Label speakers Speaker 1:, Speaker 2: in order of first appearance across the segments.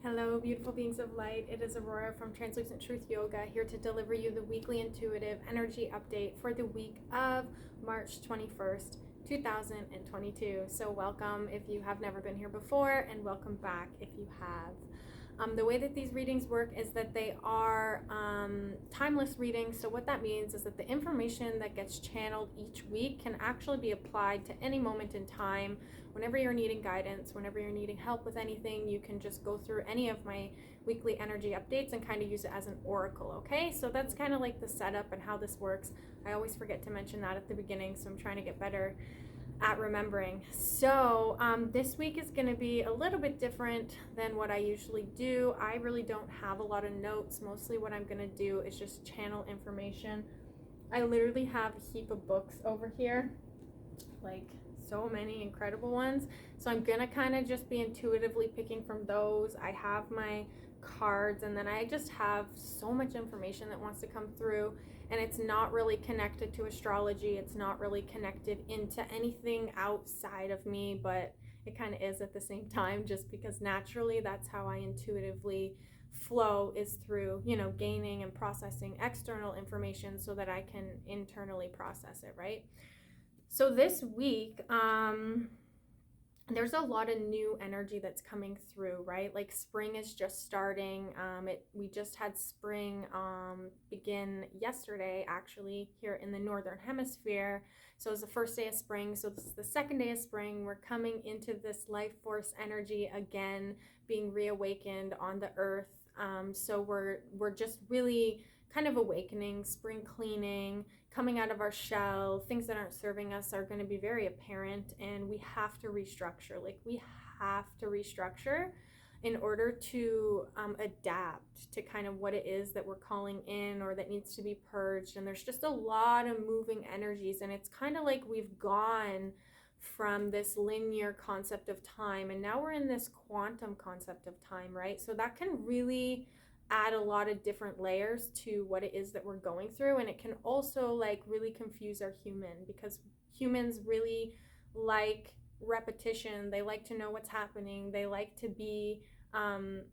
Speaker 1: Hello, beautiful beings of light. It is Aurora from Translucent Truth Yoga, here to deliver you the weekly intuitive energy update for the week of March 21st, 2022. So welcome if you have never been here before, and welcome back if you have. The way that these readings work is that they are timeless readings. So what that means is that the information that gets channeled each week can actually be applied to any moment in time. Whenever you're needing guidance, whenever you're needing help with anything, you can just go through any of my weekly energy updates and kind of use it as an oracle, okay? So that's kind of like the setup and how this works. I always forget to mention that at the beginning, so I'm trying to get better at remembering. So this week is going to be a little bit different than what I usually do. I really don't have a lot of notes. Mostly what I'm going to do is just channel information. I literally have a heap of books over here, like so many incredible ones. So I'm going to kind of just be intuitively picking from those. I have my cards, and then I just have so much information that wants to come through, and it's not really connected to astrology. It's not really connected into anything outside of me, but it kind of is at the same time, just because naturally that's how I intuitively flow, is through, gaining and processing external information so that I can internally process it, right? So this week, there's a lot of new energy that's coming through, right? Like spring is just starting. We just had spring begin yesterday, actually, here in the Northern Hemisphere. So it was the first day of spring. So this is the second day of spring. We're coming into this life force energy again, being reawakened on the earth. So we're just really kind of awakening, spring cleaning, coming out of our shell. Things that aren't serving us are going to be very apparent, and we have to restructure. We have to restructure in order to adapt to kind of what it is that we're calling in, or that needs to be purged. And there's just a lot of moving energies, and it's kind of like we've gone from this linear concept of time, and now we're in this quantum concept of time, right? So that can really add a lot of different layers to what it is that we're going through. And it can also really confuse our human, because humans really like repetition. They like to know what's happening. They like to be on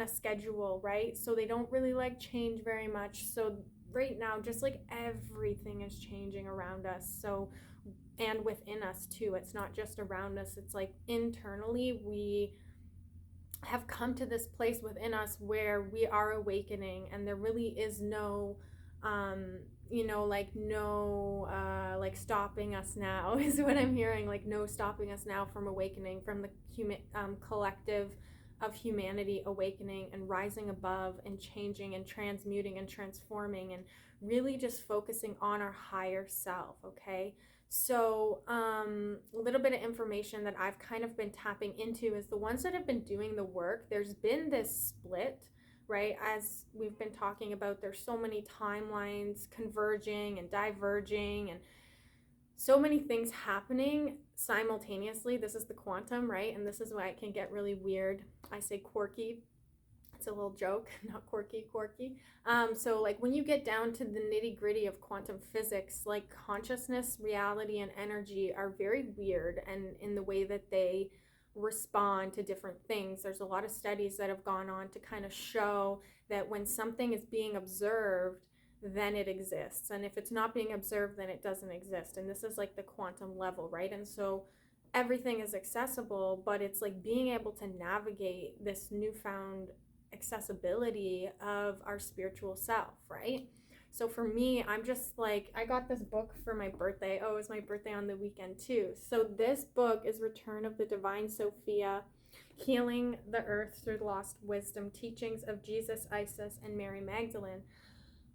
Speaker 1: a schedule, right? So they don't really like change very much. So right now, just like everything is changing around us, so, and within us too. It's not just around us, it's like internally we have come to this place within us where we are awakening, and there really is no stopping us now is what I'm hearing. Like, no stopping us now from awakening, from the human collective of humanity awakening and rising above and changing and transmuting and transforming, and really just focusing on our higher self, okay? So a little bit of information that I've kind of been tapping into is the ones that have been doing the work. There's been this split, right? As we've been talking about, there's so many timelines converging and diverging, and so many things happening simultaneously. This is the quantum, right? And this is why it can get really weird. I say quirky. It's a little joke, not quirky. So like when you get down to the nitty gritty of quantum physics, like consciousness, reality, and energy are very weird, and in the way that they respond to different things. There's a lot of studies that have gone on to kind of show that when something is being observed, then it exists. And if it's not being observed, then it doesn't exist. And this is like the quantum level, right? And so everything is accessible, but it's like being able to navigate this newfound accessibility of our spiritual self, right? So for me, I'm just like, I got this book for my birthday. Oh, it was my birthday on the weekend too. So this book is Return of the Divine Sofia, Healing the Earth Through Lost Wisdom, Teachings of Jesus, Isis, and Mary Magdalene.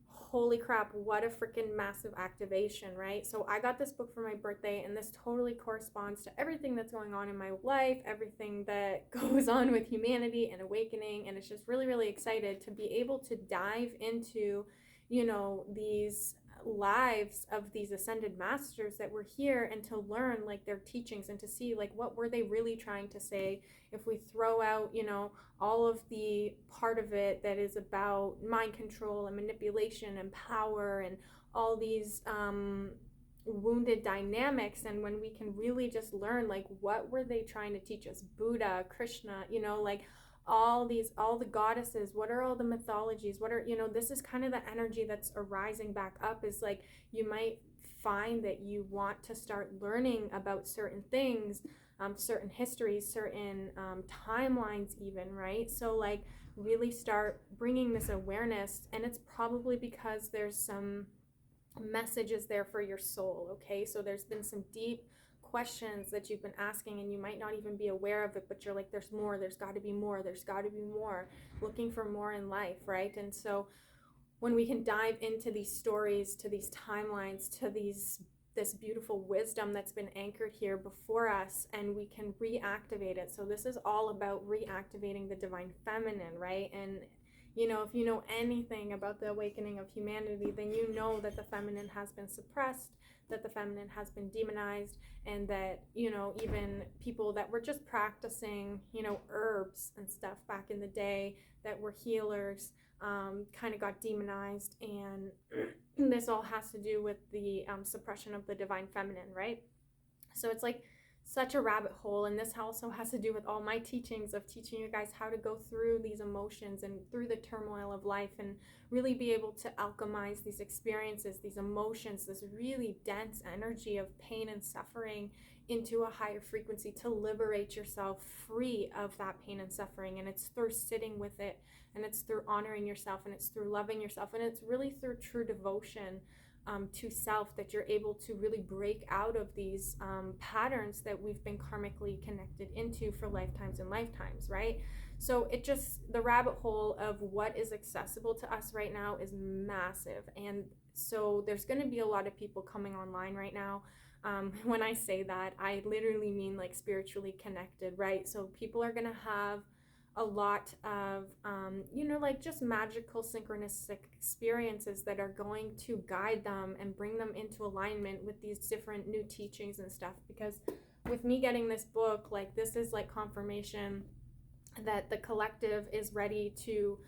Speaker 1: Holy crap, what a freaking massive activation, right? So I got this book for my birthday, and this totally corresponds to everything that's going on in my life, everything that goes on with humanity and awakening. And it's just really, really excited to be able to dive into, these lives of these ascended masters that were here, and to learn like their teachings, and to see like what were they really trying to say. If we throw out all of the part of it that is about mind control and manipulation and power and all these wounded dynamics, and when we can really just learn like what were they trying to teach us, Buddha, Krishna, like all the goddesses, what are all the mythologies, what are, this is kind of the energy that's arising back up. Is like, you might find that you want to start learning about certain things, certain histories, certain timelines even, right? So like, really start bringing this awareness, and it's probably because there's some messages there for your soul. Okay, so there's been some deep questions that you've been asking, and you might not even be aware of it, but you're like, there's more, there's got to be more, there's got to be more, looking for more in life, right? And so when we can dive into these stories, to these timelines, to this beautiful wisdom that's been anchored here before us, and we can reactivate it. So this is all about reactivating the divine feminine, right? And if you know anything about the awakening of humanity, then you know that the feminine has been suppressed, that the feminine has been demonized, and that, even people that were just practicing, herbs and stuff back in the day, that were healers, kind of got demonized. And this all has to do with the suppression of the divine feminine, right? So it's like such a rabbit hole, and this also has to do with all my teachings of teaching you guys how to go through these emotions and through the turmoil of life, and really be able to alchemize these experiences, these emotions, this really dense energy of pain and suffering into a higher frequency, to liberate yourself free of that pain and suffering. And it's through sitting with it, and it's through honoring yourself, and it's through loving yourself, and it's really through true devotion to self, that you're able to really break out of these patterns that we've been karmically connected into for lifetimes and lifetimes, right? So the rabbit hole of what is accessible to us right now is massive. And so there's going to be a lot of people coming online right now. When I say that, I literally mean like spiritually connected, right? So people are going to have a lot of, like just magical synchronistic experiences that are going to guide them and bring them into alignment with these different new teachings and stuff. Because with me getting this book, like, this is like confirmation that the collective is ready to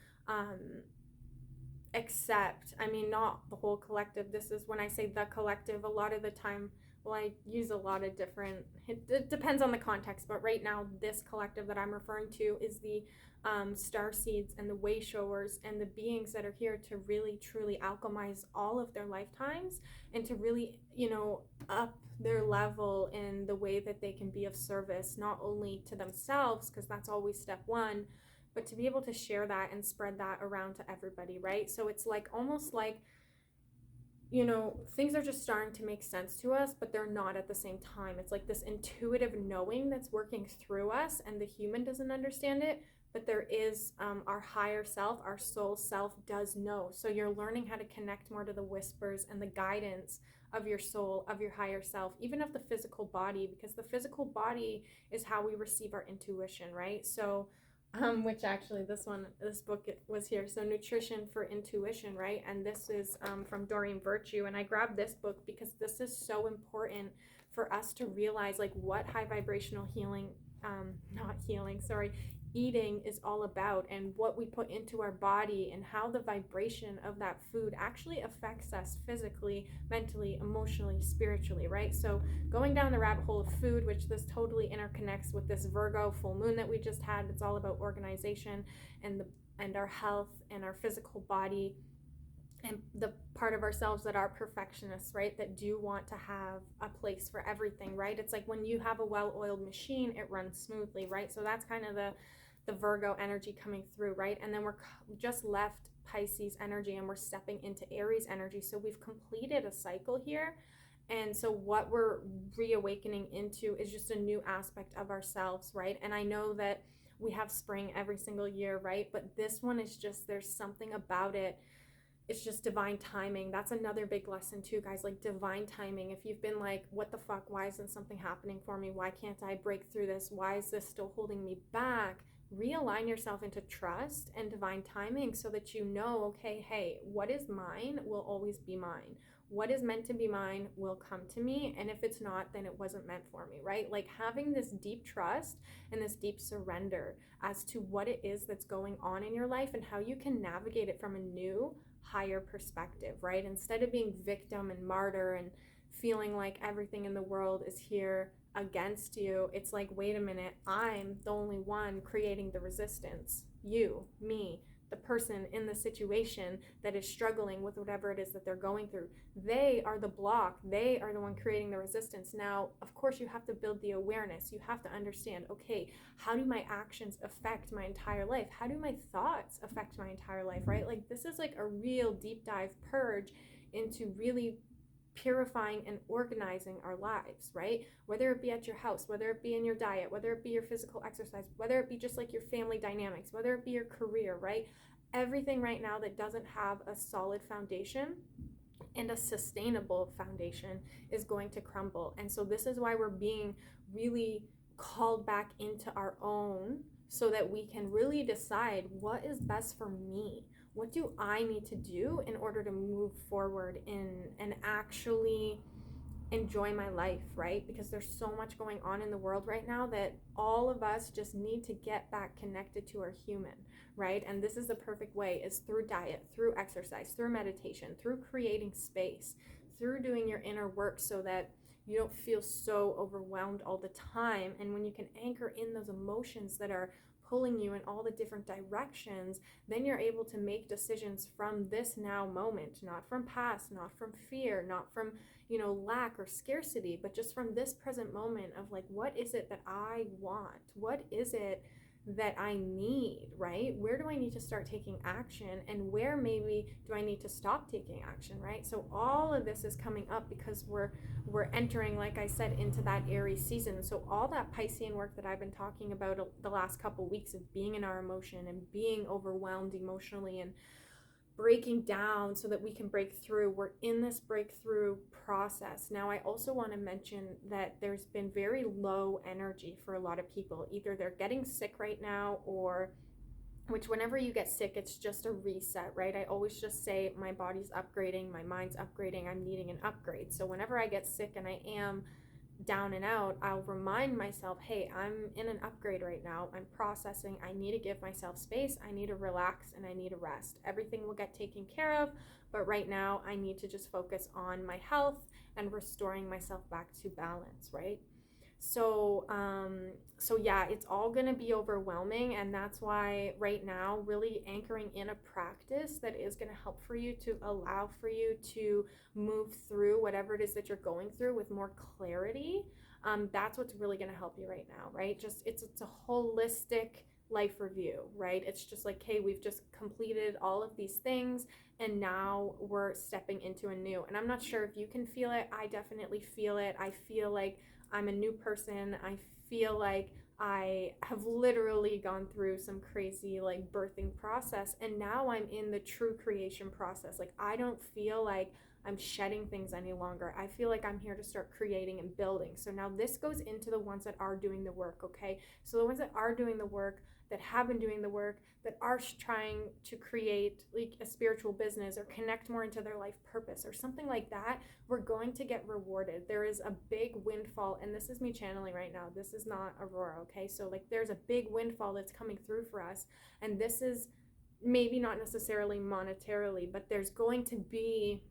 Speaker 1: accept. I mean, not the whole collective. This is, when I say the collective, a lot of the time, well, I use a lot of different, it depends on the context, but right now this collective that I'm referring to is the star seeds and the way showers and the beings that are here to really truly alchemize all of their lifetimes, and to really, up their level in the way that they can be of service, not only to themselves, because that's always step one, but to be able to share that and spread that around to everybody, right? So it's like, almost like, things are just starting to make sense to us, but they're not at the same time. It's like this intuitive knowing that's working through us, and the human doesn't understand it, but there is our higher self, our soul self does know. So you're learning how to connect more to the whispers and the guidance of your soul, of your higher self, even of the physical body, because the physical body is how we receive our intuition, right? So which actually this book was here. So Nutrition for Intuition, right? And this is from Doreen Virtue. And I grabbed this book because this is so important for us to realize, like, what high vibrational eating is all about, and what we put into our body, and how the vibration of that food actually affects us physically, mentally, emotionally, spiritually, right? So going down the rabbit hole of food, which this totally interconnects with this Virgo full moon that we just had. It's all about organization and our health and our physical body, and the part of ourselves that are perfectionists, right, that do want to have a place for everything, right? It's like, when you have a well-oiled machine, it runs smoothly, right? So that's kind of the Virgo energy coming through, right? And then we're just left Pisces energy, and we're stepping into Aries energy. So we've completed a cycle here. And so what we're reawakening into is just a new aspect of ourselves, right? And I know that we have spring every single year, right? But this one is just, there's something about it. It's just divine timing. That's another big lesson too, guys, like divine timing. If you've been like, what the fuck, why isn't something happening for me? Why can't I break through this? Why is this still holding me back? Realign yourself into trust and divine timing, so that you know, okay, hey, what is mine will always be mine. What is meant to be mine will come to me. And if it's not, then it wasn't meant for me, right? Like, having this deep trust and this deep surrender as to what it is that's going on in your life, and how you can navigate it from a new, higher perspective, right? Instead of being victim and martyr and feeling like everything in the world is here against you, it's like, wait a minute, I'm the only one creating the resistance. You, me, the person in the situation that is struggling with whatever it is that they're going through. They are the block. They are the one creating the resistance. Now, of course, you have to build the awareness. You have to understand, okay, how do my actions affect my entire life? How do my thoughts affect my entire life, right? Like, this is like a real deep dive purge into really purifying and organizing our lives, right? Whether it be at your house, whether it be in your diet, whether it be your physical exercise, whether it be just like your family dynamics, whether it be your career, right? Everything right now that doesn't have a solid foundation and a sustainable foundation is going to crumble. And so this is why we're being really called back into our own, so that we can really decide what is best for me. What do I need to do in order to move forward in and actually enjoy my life, right? Because there's so much going on in the world right now that all of us just need to get back connected to our human, right? And this is the perfect way, is through diet, through exercise, through meditation, through creating space, through doing your inner work, so that you don't feel so overwhelmed all the time. And when you can anchor in those emotions that are pulling you in all the different directions, then you're able to make decisions from this now moment, not from past, not from fear, not from, lack or scarcity, but just from this present moment of like, what is it that I want? What is it that I need, right? Where do I need to start taking action, and where maybe do I need to stop taking action, right? So all of this is coming up because we're entering, like I said, into that Aries season. So all that Piscean work that I've been talking about the last couple of weeks, of being in our emotion and being overwhelmed emotionally and breaking down so that we can break through. We're in this breakthrough process. Now, I also want to mention that there's been very low energy for a lot of people. Either they're getting sick right now, or which whenever you get sick, it's just a reset, right? I always just say my body's upgrading, my mind's upgrading, I'm needing an upgrade. So whenever I get sick and I am down and out, I'll remind myself, hey, I'm in an upgrade right now. I'm processing. I need to give myself space. I need to relax, and I need to rest. Everything will get taken care of, but right now I need to just focus on my health and restoring myself back to balance, right? So yeah, it's all going to be overwhelming, and that's why right now really anchoring in a practice that is going to help for you, to allow for you to move through whatever it is that you're going through with more clarity. That's what's really going to help you right now, right? Just it's a holistic life review, right? It's just like, hey, we've just completed all of these things, and now we're stepping into a new. And I'm not sure if you can feel it. I definitely feel it. I feel like I'm a new person. I feel like I have literally gone through some crazy like birthing process, and now I'm in the true creation process. Like, I don't feel like I'm shedding things any longer. I feel like I'm here to start creating and building. So now this goes into the ones that are doing the work, okay? So the ones that are doing the work, that have been doing the work, that are trying to create like a spiritual business or connect more into their life purpose or something like that, we're going to get rewarded. There is a big windfall, and this is me channeling right now. This is not Aurora, okay? So like, there's a big windfall that's coming through for us, and this is maybe not necessarily monetarily, but there's going to be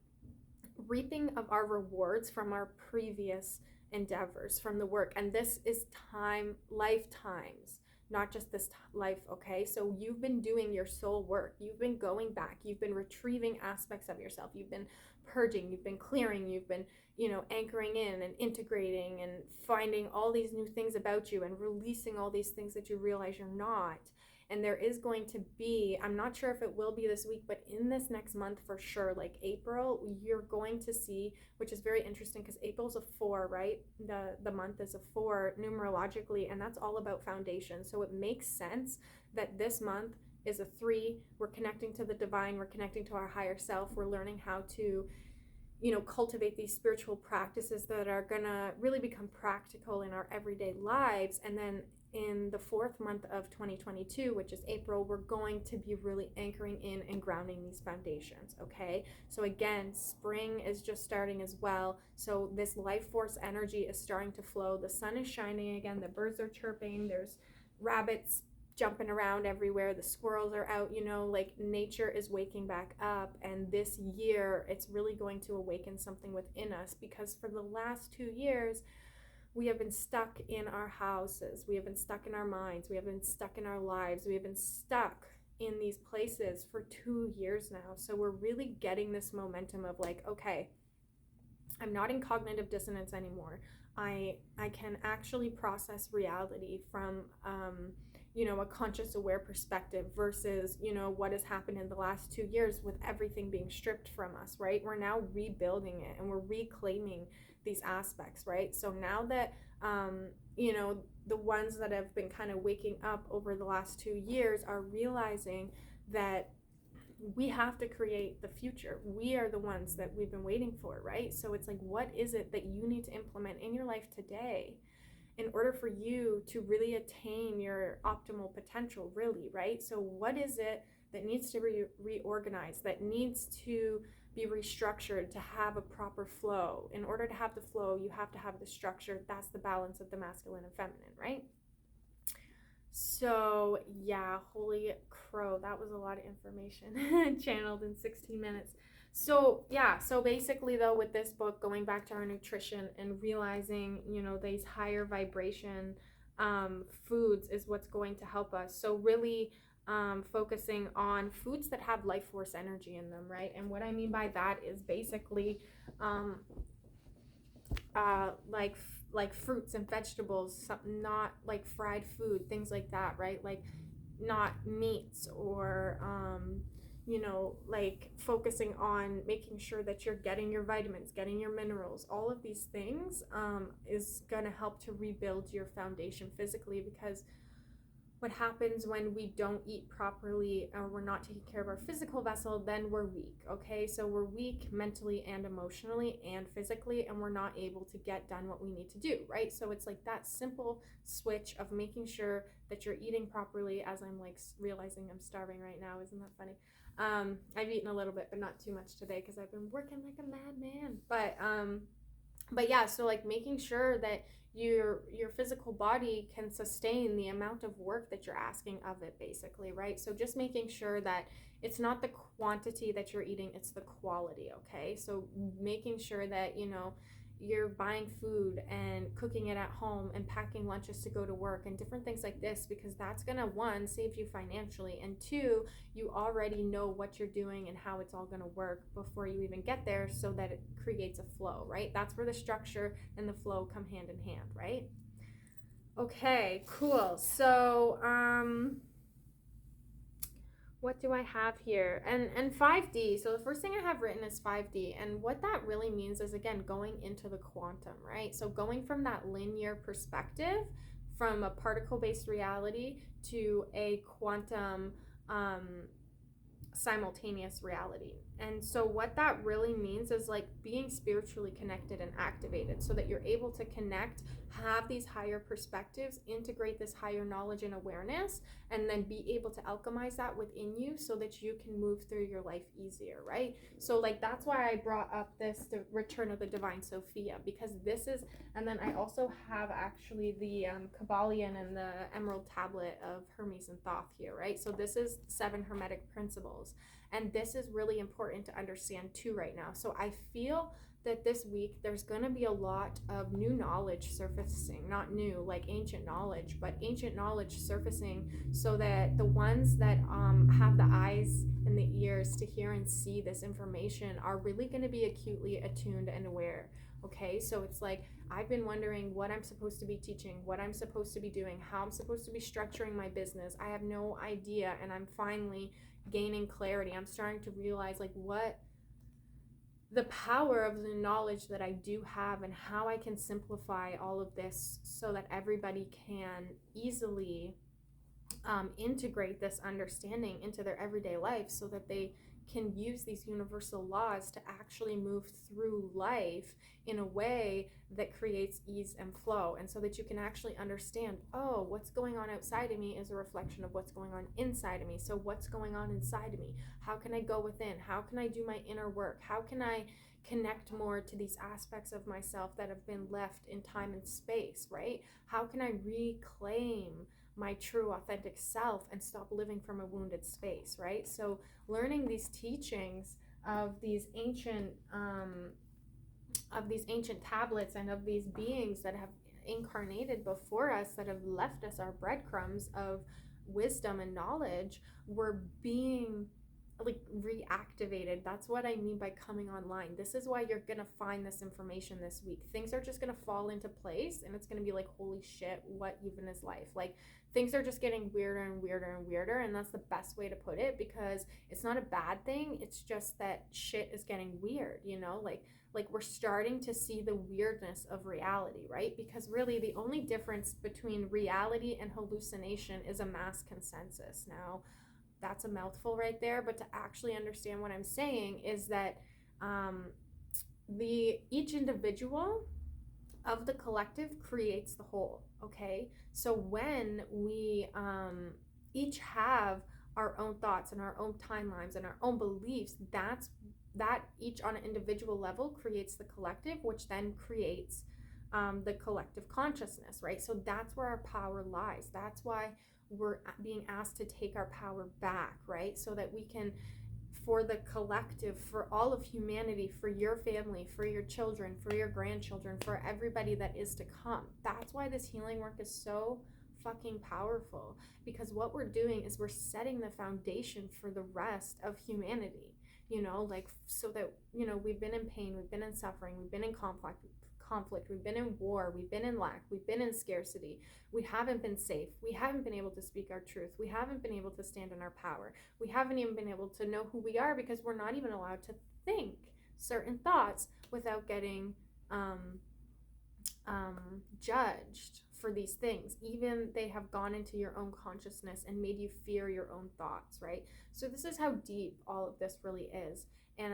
Speaker 1: reaping of our rewards from our previous endeavors, from the work. And this is time, lifetimes, not just this life, okay? So you've been doing your soul work. You've been going back. You've been retrieving aspects of yourself. You've been purging. You've been clearing. You've been, anchoring in and integrating and finding all these new things about you and releasing all these things that you realize you're not. And there is going to be, I'm not sure if it will be this week, but in this next month for sure, like April, you're going to see, which is very interesting because April's a 4, right? The month is a 4 numerologically, and that's all about foundation. So it makes sense that this month is a 3. We're connecting to the divine. We're connecting to our higher self. We're learning how to, cultivate these spiritual practices that are going to really become practical in our everyday lives. And then in the 4th month of 2022, which is April, we're going to be really anchoring in and grounding these foundations, okay? So again, spring is just starting as well. So this life force energy is starting to flow. The sun is shining again. The birds are chirping. There's rabbits jumping around everywhere. The squirrels are out, like nature is waking back up. And this year, it's really going to awaken something within us, because for the last 2 years, We have been stuck in our houses. We have been stuck in our minds. We have been stuck in our lives. We have been stuck in these places for 2 years now. So we're really getting this momentum of like, okay, I'm not in cognitive dissonance anymore. I can actually process reality from a conscious aware perspective versus what has happened in the last 2 years with everything being stripped from us, right? We're now rebuilding it and we're reclaiming these aspects, right? So now that the ones that have been kind of waking up over the last 2 years are realizing that we have to create the future. We are the ones that we've been waiting for, right? So it's like, what is it that you need to implement in your life today in order for you to really attain your optimal potential, really, right? So what is it that needs to be reorganized, that needs to be restructured to have a proper flow? In order to have the flow, you have to have the structure. That's the balance of the masculine and feminine, right? So yeah, holy crow, that was a lot of information channeled in 16 minutes. So yeah, so basically though, with this book, going back to our nutrition and realizing, these higher vibration foods is what's going to help us. So really focusing on foods that have life force energy in them, right? And what I mean by that is basically like fruits and vegetables, not like fried food, things like that, right? Like not meats or like focusing on making sure that you're getting your vitamins, getting your minerals. All of these things is going to help to rebuild your foundation physically, because what happens when we don't eat properly or we're not taking care of our physical vessel, then we're weak, okay? So we're weak mentally and emotionally and physically, and we're not able to get done what we need to do, right? So it's like that simple switch of making sure that you're eating properly, as I'm like realizing I'm starving right now. Isn't that funny? I've eaten a little bit, but not too much today because I've been working like a madman. But yeah, so like making sure that your physical body can sustain the amount of work that you're asking of it, basically, right? So just making sure that it's not the quantity that you're eating, it's the quality, okay? So making sure that you're buying food and cooking it at home and packing lunches to go to work and different things like this, because that's gonna, one, save you financially, and two, you already know what you're doing and how it's all gonna work before you even get there, so that it creates a flow, right? That's where the structure and the flow come hand in hand, right? Okay, cool. So what do I have here? And 5D. So the first thing I have written is 5D. And what that really means is, again, going into the quantum, right? So going from that linear perspective, from a particle-based reality to a quantum simultaneous reality. And so what that really means is like being spiritually connected and activated, so that you're able to connect, have these higher perspectives, integrate this higher knowledge and awareness, and then be able to alchemize that within you so that you can move through your life easier, right? So like that's why I brought up the return of the divine Sofia, because this is, and then I also have actually the Kabbalion and the Emerald Tablet of Hermes and Thoth here, right? So this is 7 Hermetic principles. And this is really important to understand too right now. So I feel that this week there's going to be a lot of new knowledge surfacing, not new, like ancient knowledge, but ancient knowledge surfacing, so that the ones that have the eyes and the ears to hear and see this information are really going to be acutely attuned and aware. Okay, so it's like, I've been wondering what I'm supposed to be teaching, what I'm supposed to be doing, how I'm supposed to be structuring my business. I have no idea, and I'm finally gaining clarity. I'm starting to realize like what the power of the knowledge that I do have, and how I can simplify all of this so that everybody can easily integrate this understanding into their everyday life, so that they can use these universal laws to actually move through life in a way that creates ease and flow, and so that you can actually understand, oh, what's going on outside of me is a reflection of what's going on inside of me. So what's going on inside of me? How can I go within? How can I do my inner work? How can I connect more to these aspects of myself that have been left in time and space, right? How can I reclaim my true authentic self and stop living from a wounded space, right? So learning these teachings of these ancient tablets and of these beings that have incarnated before us, that have left us our breadcrumbs of wisdom and knowledge, were being like reactivated. That's what I mean by coming online. This is why you're gonna find this information this week. Things are just gonna fall into place, and it's gonna be like, holy shit, what even is life? Like, things are just getting weirder and weirder and weirder, and that's the best way to put it, because it's not a bad thing. It's just that shit is getting weird, you know? Like we're starting to see the weirdness of reality, right? Because really the only difference between reality and hallucination is a mass consensus. Now, that's a mouthful right there, but to actually understand what I'm saying is that each individual of the collective creates the whole. Okay, so when we each have our own thoughts and our own timelines and our own beliefs, that each on an individual level creates the collective, which then creates the collective consciousness, right? So that's where our power lies. That's why we're being asked to take our power back, right? So that we can, for the collective, for all of humanity, for your family, for your children, for your grandchildren, for everybody that is to come. That's why this healing work is so fucking powerful, because what we're doing is we're setting the foundation for the rest of humanity, you know, like, so that, you know, we've been in pain, we've been in suffering, we've been in conflict, we've been in war, we've been in lack, we've been in scarcity, we haven't been safe, we haven't been able to speak our truth, we haven't been able to stand in our power, we haven't even been able to know who we are, because we're not even allowed to think certain thoughts without getting judged for these things. Even they have gone into your own consciousness and made you fear your own thoughts, right? So this is how deep all of this really is. And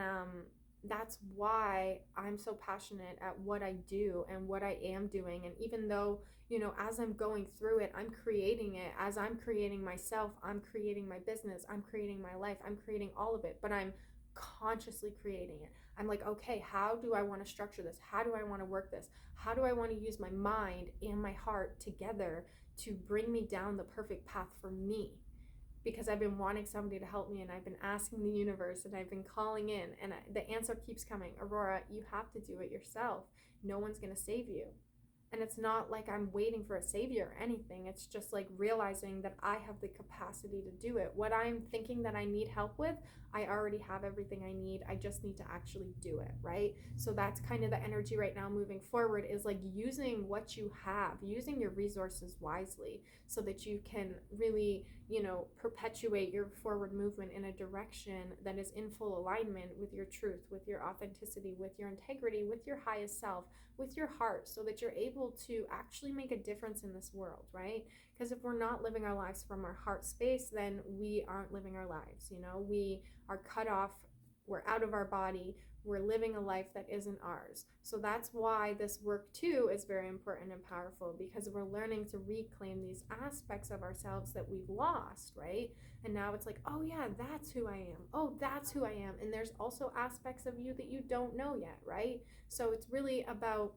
Speaker 1: that's why I'm so passionate at what I do and what I am doing. And even though, you know, as I'm going through it, I'm creating it. As I'm creating myself, I'm creating my business, I'm creating my life, I'm creating all of it, but I'm consciously creating it. I'm like, okay, how do I want to structure this? How do I want to work this? How do I want to use my mind and my heart together to bring me down the perfect path for me? Because I've been wanting somebody to help me, and I've been asking the universe, and I've been calling in, and the answer keeps coming. Aurora, you have to do it yourself. No one's going to save you. And it's not like I'm waiting for a savior or anything. It's just like realizing that I have the capacity to do it. What I'm thinking that I need help with, I already have everything I need. I just need to actually do it, right? So that's kind of the energy right now moving forward, is like using what you have, using your resources wisely, so that you can really, you know, perpetuate your forward movement in a direction that is in full alignment with your truth, with your authenticity, with your integrity, with your highest self, with your heart, so that you're able to actually make a difference in this world, right? Because if we're not living our lives from our heart space, then we aren't living our lives, you know? We are cut off, we're out of our body, we're living a life that isn't ours. So that's why this work too is very important and powerful, because we're learning to reclaim these aspects of ourselves that we've lost, right? And now it's like, oh yeah, that's who I am. Oh, that's who I am. And there's also aspects of you that you don't know yet, right? So it's really about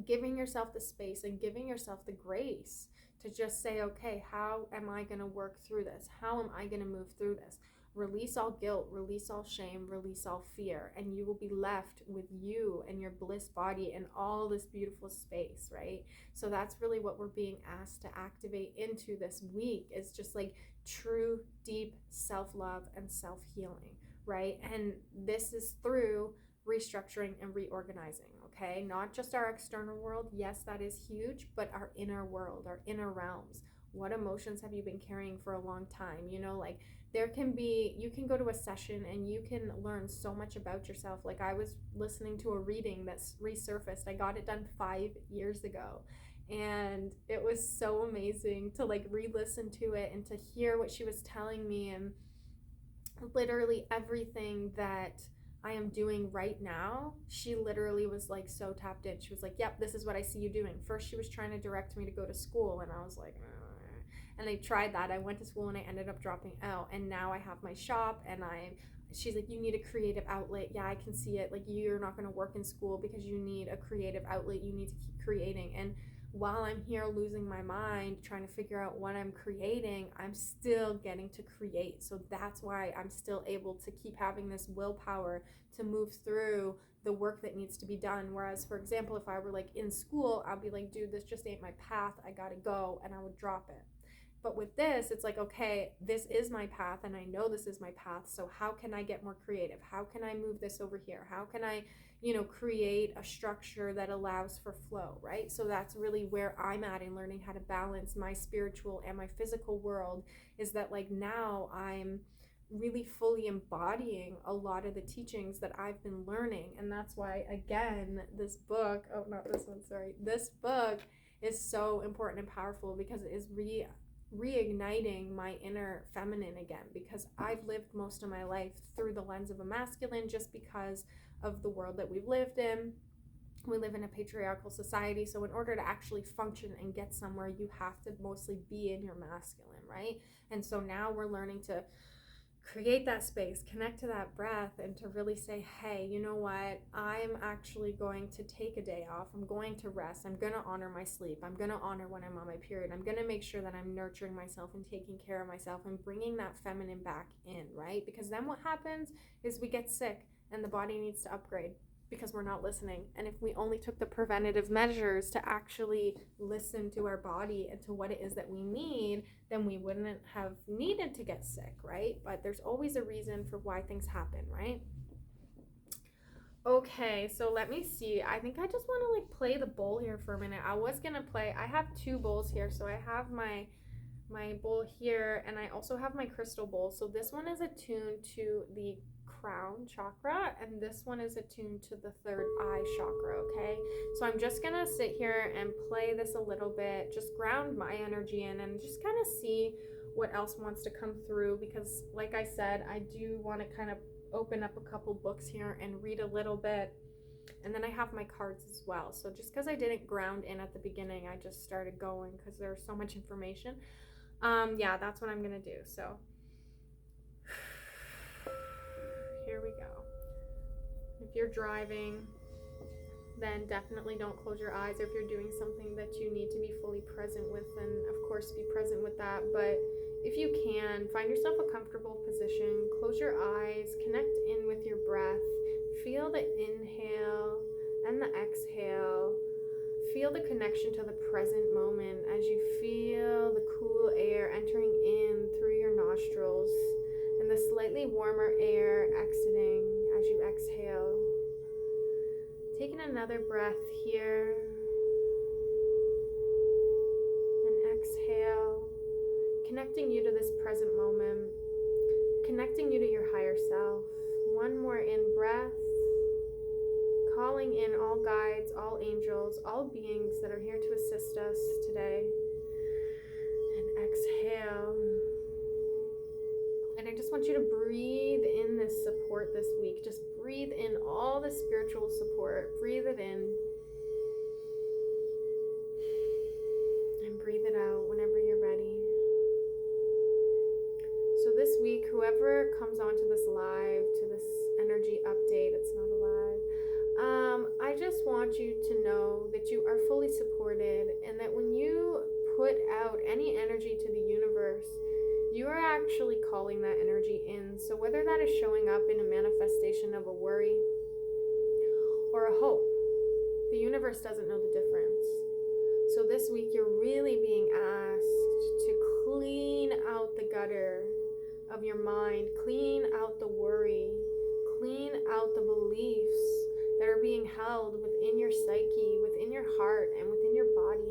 Speaker 1: giving yourself the space and giving yourself the grace to just say, okay, how am I going to work through this? How am I going to move through this? Release all guilt, release all shame, release all fear, and you will be left with you and your bliss body and all this beautiful space, right? So that's really what we're being asked to activate into this week, is just like true, deep self-love and self-healing, right? And this is through restructuring and reorganizing, okay? Not just our external world. Yes, that is huge, but our inner world, our inner realms. What emotions have you been carrying for a long time? You know, like there can be, you can go to a session and you can learn so much about yourself. Like I was listening to a reading that's resurfaced. I got it done 5 years ago. And it was so amazing to like re-listen to it and to hear what she was telling me, and literally everything that I am doing right now, she literally was like so tapped in. She was like, yep, this is what I see you doing. First, she was trying to direct me to go to school, and I was like, and I tried that. I went to school and I ended up dropping out, and now I have my shop, and she's like, you need a creative outlet. Yeah, I can see it. Like, you're not going to work in school because you need a creative outlet. You need to keep creating. And while I'm here losing my mind, trying to figure out what I'm creating, I'm still getting to create. So that's why I'm still able to keep having this willpower to move through the work that needs to be done. Whereas, for example, if I were like in school, I'd be like, dude, this just ain't my path. I gotta go, and I would drop it. But with this, it's like, okay, this is my path and I know this is my path. So how can I get more creative? How can I move this over here? How can I, create a structure that allows for flow, right? So that's really where I'm at in learning how to balance my spiritual and my physical world, is that like now I'm really fully embodying a lot of the teachings that I've been learning. And that's why, again, this book, this book is so important and powerful, because it is reigniting my inner feminine again, because I've lived most of my life through the lens of a masculine, just because of the world that we've lived in. We live in a patriarchal society, so in order to actually function and get somewhere, you have to mostly be in your masculine, right? And so now we're learning to create that space, connect to that breath, and to really say, hey, you know what? I'm actually going to take a day off. I'm going to rest. I'm going to honor my sleep. I'm going to honor when I'm on my period. I'm going to make sure that I'm nurturing myself and taking care of myself and bringing that feminine back in, right? Because then what happens is we get sick and the body needs to upgrade, because we're not listening. And if we only took the preventative measures to actually listen to our body and to what it is that we need, then we wouldn't have needed to get sick, right? But there's always a reason for why things happen, right? Okay, so let me see. I think I just want to like play the bowl here for a minute. I have two bowls here. So I have my bowl here, and I also have my crystal bowl. So this one is attuned to the crown chakra, and this one is attuned to the third eye chakra, okay? So I'm just gonna sit here and play this a little bit, just ground my energy in, and just kind of see what else wants to come through, because like I said, I do want to kind of open up a couple books here and read a little bit. And then I have my cards as well. So just because I didn't ground in at the beginning, I just started going because there's so much information. Yeah, that's what I'm gonna do. So here we go. If you're driving, then definitely don't close your eyes. Or if you're doing something that you need to be fully present with, then of course be present with that. But if you can, find yourself a comfortable position, close your eyes, connect in with your breath, feel the inhale and the exhale. Feel the connection to the present moment as you feel the cool air entering in through your nostrils and the slightly warmer air exiting as you exhale. Taking another breath here and exhale, connecting you to this present moment, connecting you to your higher self. One more in breath. Calling in all guides, all angels, all beings that are here to assist us today. And exhale. And I just want you to breathe in this support this week. Just breathe in all the spiritual support. Breathe it in. And breathe it out whenever you're ready. So this week, whoever comes onto this live, to this energy update, it's not a live. I just want you to know that you are fully supported, and that when you put out any energy to the universe, you are actually calling that energy in. So whether that is showing up in a manifestation of a worry or a hope, the universe doesn't know the difference. So this week you're really being asked to clean out the gutter of your mind, clean out the worry, clean out the beliefs that are being held within your psyche, within your heart, and within your body.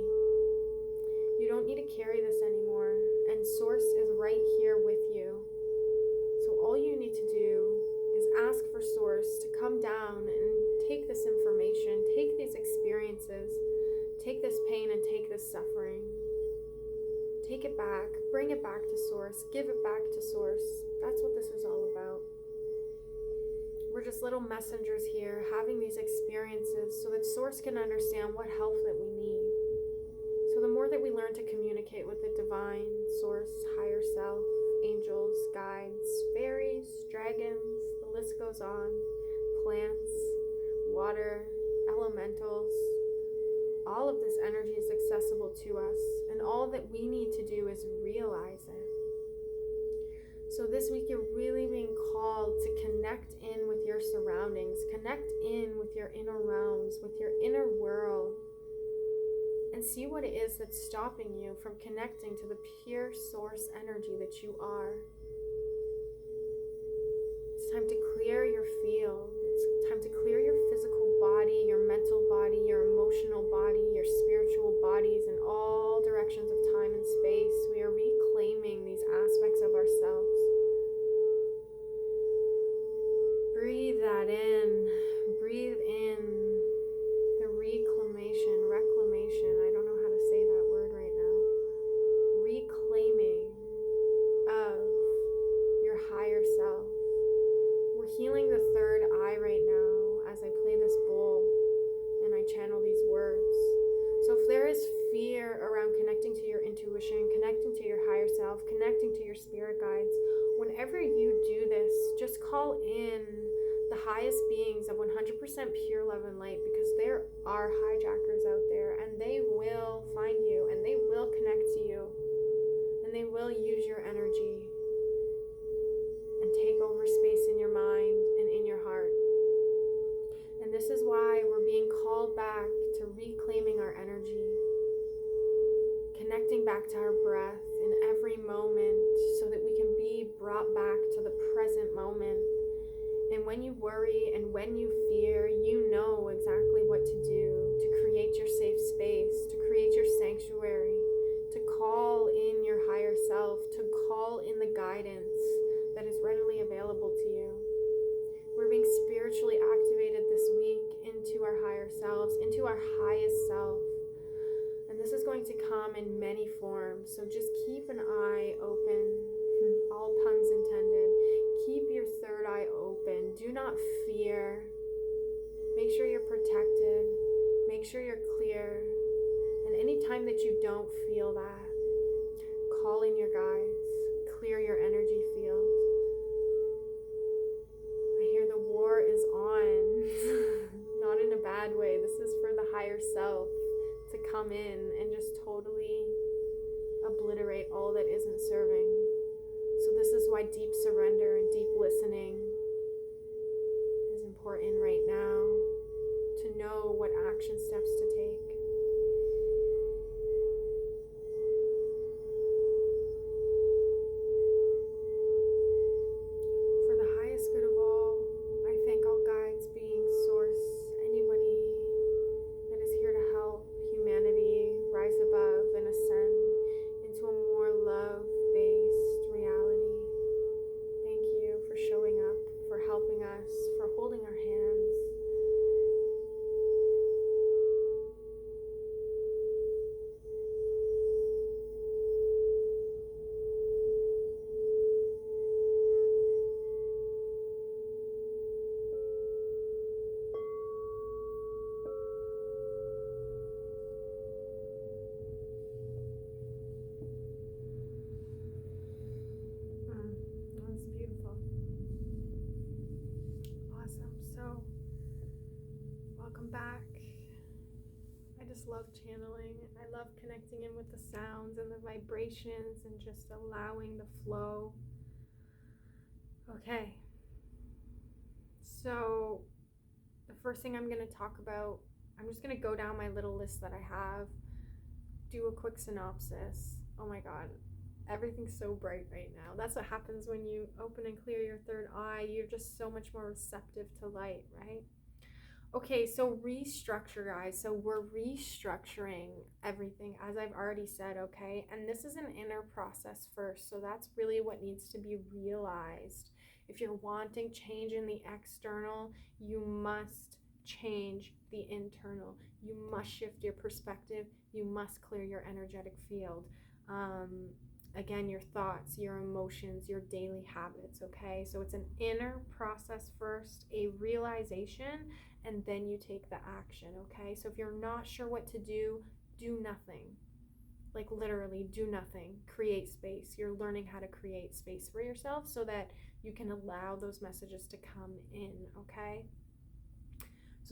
Speaker 1: You don't need to carry this anymore, and Source is right here with you. So all you need to do is ask for Source to come down and take this information, take these experiences, take this pain and take this suffering. Take it back, bring it back to Source, give it back to Source. That's what this is all about. We're just little messengers here having these experiences so that Source can understand what help that we need. So the more that we learn to communicate with the divine, Source, higher self, angels, guides, fairies, dragons, the list goes on, plants, water, elementals, All of this energy is accessible to us, and all that we need to do is realize it. So this week you're really being called to connect in with your surroundings, connect in with your inner realms, with your inner world, and see what it is that's stopping you from connecting to the pure source energy that you are. It's time to clear your field. It's time to clear your physical body, your mental body, your emotional body, your spiritual bodies in all directions of time and space. We are reclaiming these aspects of ourselves. Breathe that in. Breathe in the reclamation. I don't know how to say that word right now. Reclaiming of your higher self. We're healing the third eye right now as I play this bowl and I channel these words. So if there is fear around connecting to your intuition, connecting to your higher self, connecting to your spirit guides, whenever you do this, just call in the highest beings of 100% pure love and light, because there are hijackers out there and they will find you and they will connect to you and they will use your energy and take over space in your mind and in your heart. And this is why we're being called back to reclaiming our energy, connecting back to our breath in every moment so that we can be brought back to the present moment. And when you worry and when you fear, you know exactly what to do to create your safe space, to create your sanctuary, to call in your higher self, to call in the guidance that is readily available to you. We're being spiritually activated this week into our higher selves, into our highest self. And this is going to come in many forms. So just keep an eye open, all puns intended. Keep your third eye open. Do not fear. Make sure you're protected. Make sure you're clear. And anytime that you don't feel that, call in your guides. Clear your energy field. I hear the war is on. Not in a bad way. This is for the higher self to come in and just totally obliterate all that isn't serving. So this is why deep surrender and deep listening is important right now, to know what action steps to take. For the highest good of all, I thank all guides, beings, source, anybody that is here to help humanity rise above and ascend into a more love-based reality. Thank you for showing up, for helping us, for holding our hands. That's beautiful. Awesome. So, welcome back. I just love channeling. I love connecting in with the sounds and the vibrations and just allowing the flow. Okay. So, the first thing I'm going to talk about, I'm just going to go down my little list that I have, do a quick synopsis. Oh my God. Everything's so bright right now. That's what happens when you open and clear your third eye. You're just so much more receptive to light, right? Okay, so restructure, guys. So we're restructuring everything, as I've already said, okay? And this is an inner process first, so that's really what needs to be realized. If you're wanting change in the external, you must change the internal. You must shift your perspective. You must clear your energetic field. Again, your thoughts, your emotions, your daily habits, okay? So it's an inner process first, a realization, and then you take the action, okay? So if you're not sure what to do nothing. Like literally do nothing. Create space. You're learning how to create space for yourself so that you can allow those messages to come in, okay?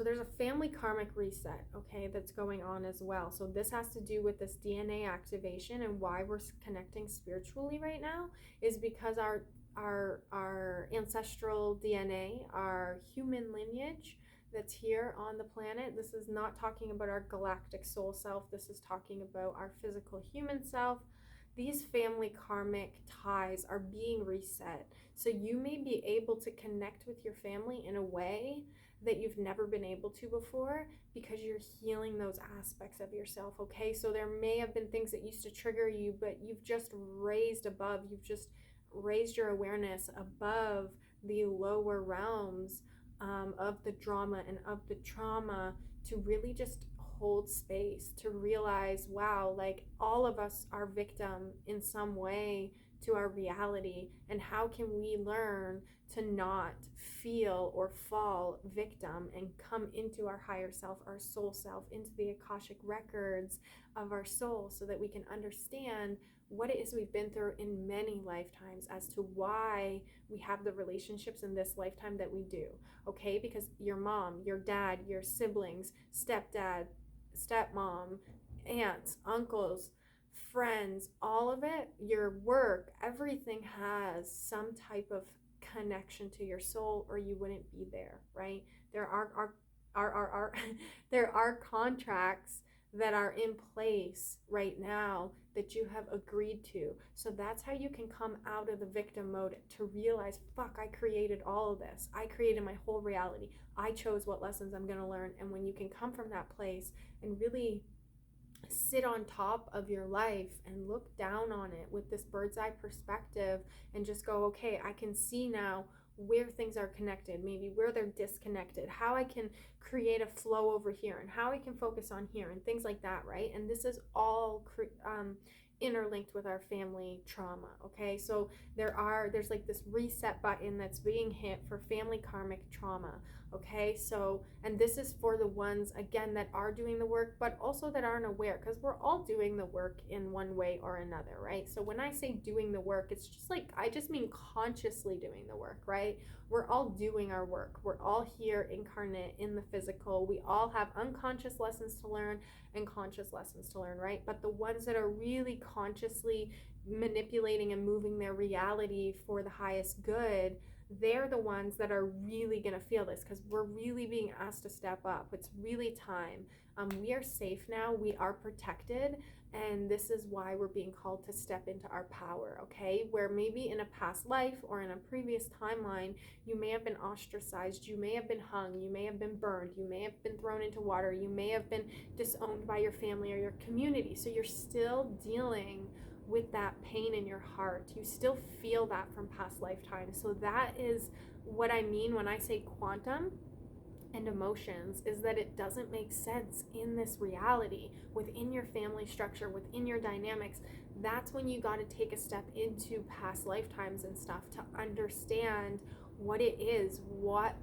Speaker 1: So there's a family karmic reset, okay, that's going on as well. So this has to do with this DNA activation, and why we're connecting spiritually right now is because our ancestral DNA, our human lineage that's here on the planet. This is not talking about our galactic soul self. This is talking about our physical human self. These family karmic ties are being reset. So you may be able to connect with your family in a way that you've never been able to before, because you're healing those aspects of yourself, okay? So there may have been things that used to trigger you, but you've just raised your awareness above the lower realms of the drama and of the trauma, to really just hold space, to realize, wow, like all of us are victim in some way to our reality, and how can we learn to not feel or fall victim and come into our higher self, our soul self, into the Akashic records of our soul, so that we can understand what it is we've been through in many lifetimes as to why we have the relationships in this lifetime that we do, okay? Because your mom, your dad, your siblings, stepdad, stepmom, aunts, uncles, friends, all of it, your work, everything has some type of connection to your soul, or you wouldn't be there, right? There are there are contracts that are in place right now that you have agreed to. So that's how you can come out of the victim mode, to realize, fuck, I created all of this. I created my whole reality. I chose what lessons I'm going to learn. And when you can come from that place and really sit on top of your life and look down on it with this bird's eye perspective, and just go, okay, I can see now where things are connected, maybe where they're disconnected, how I can create a flow over here, and how I can focus on here, and things like that, right? And this is all interlinked with our family trauma, okay? So there's like this reset button that's being hit for family karmic trauma, okay? So, and this is for the ones, again, that are doing the work, but also that aren't aware, because we're all doing the work in one way or another, right? So when I say doing the work, it's just like, I just mean consciously doing the work, right? We're all doing our work. We're all here incarnate in the physical. We all have unconscious lessons to learn and conscious lessons to learn, right? But the ones that are really consciously manipulating and moving their reality for the highest good, they're the ones that are really going to feel this, because we're really being asked to step up. It's really time. We are safe now. We are protected. And this is why we're being called to step into our power, okay? Where maybe in a past life or in a previous timeline, you may have been ostracized, you may have been hung, you may have been burned, you may have been thrown into water, you may have been disowned by your family or your community. So you're still dealing with that pain in your heart. You still feel that from past lifetimes. So that is what I mean when I say quantum and emotions, is that it doesn't make sense in this reality, within your family structure, within your dynamics. That's when you got to take a step into past lifetimes and stuff to understand what it is, what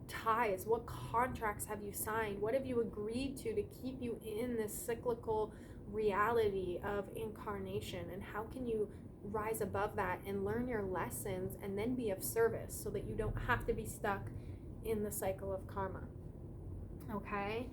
Speaker 1: ties, what contracts have you signed, what have you agreed to keep you in this cyclical reality of incarnation, and how can you rise above that and learn your lessons and then be of service, so that you don't have to be stuck in the cycle of karma, okay?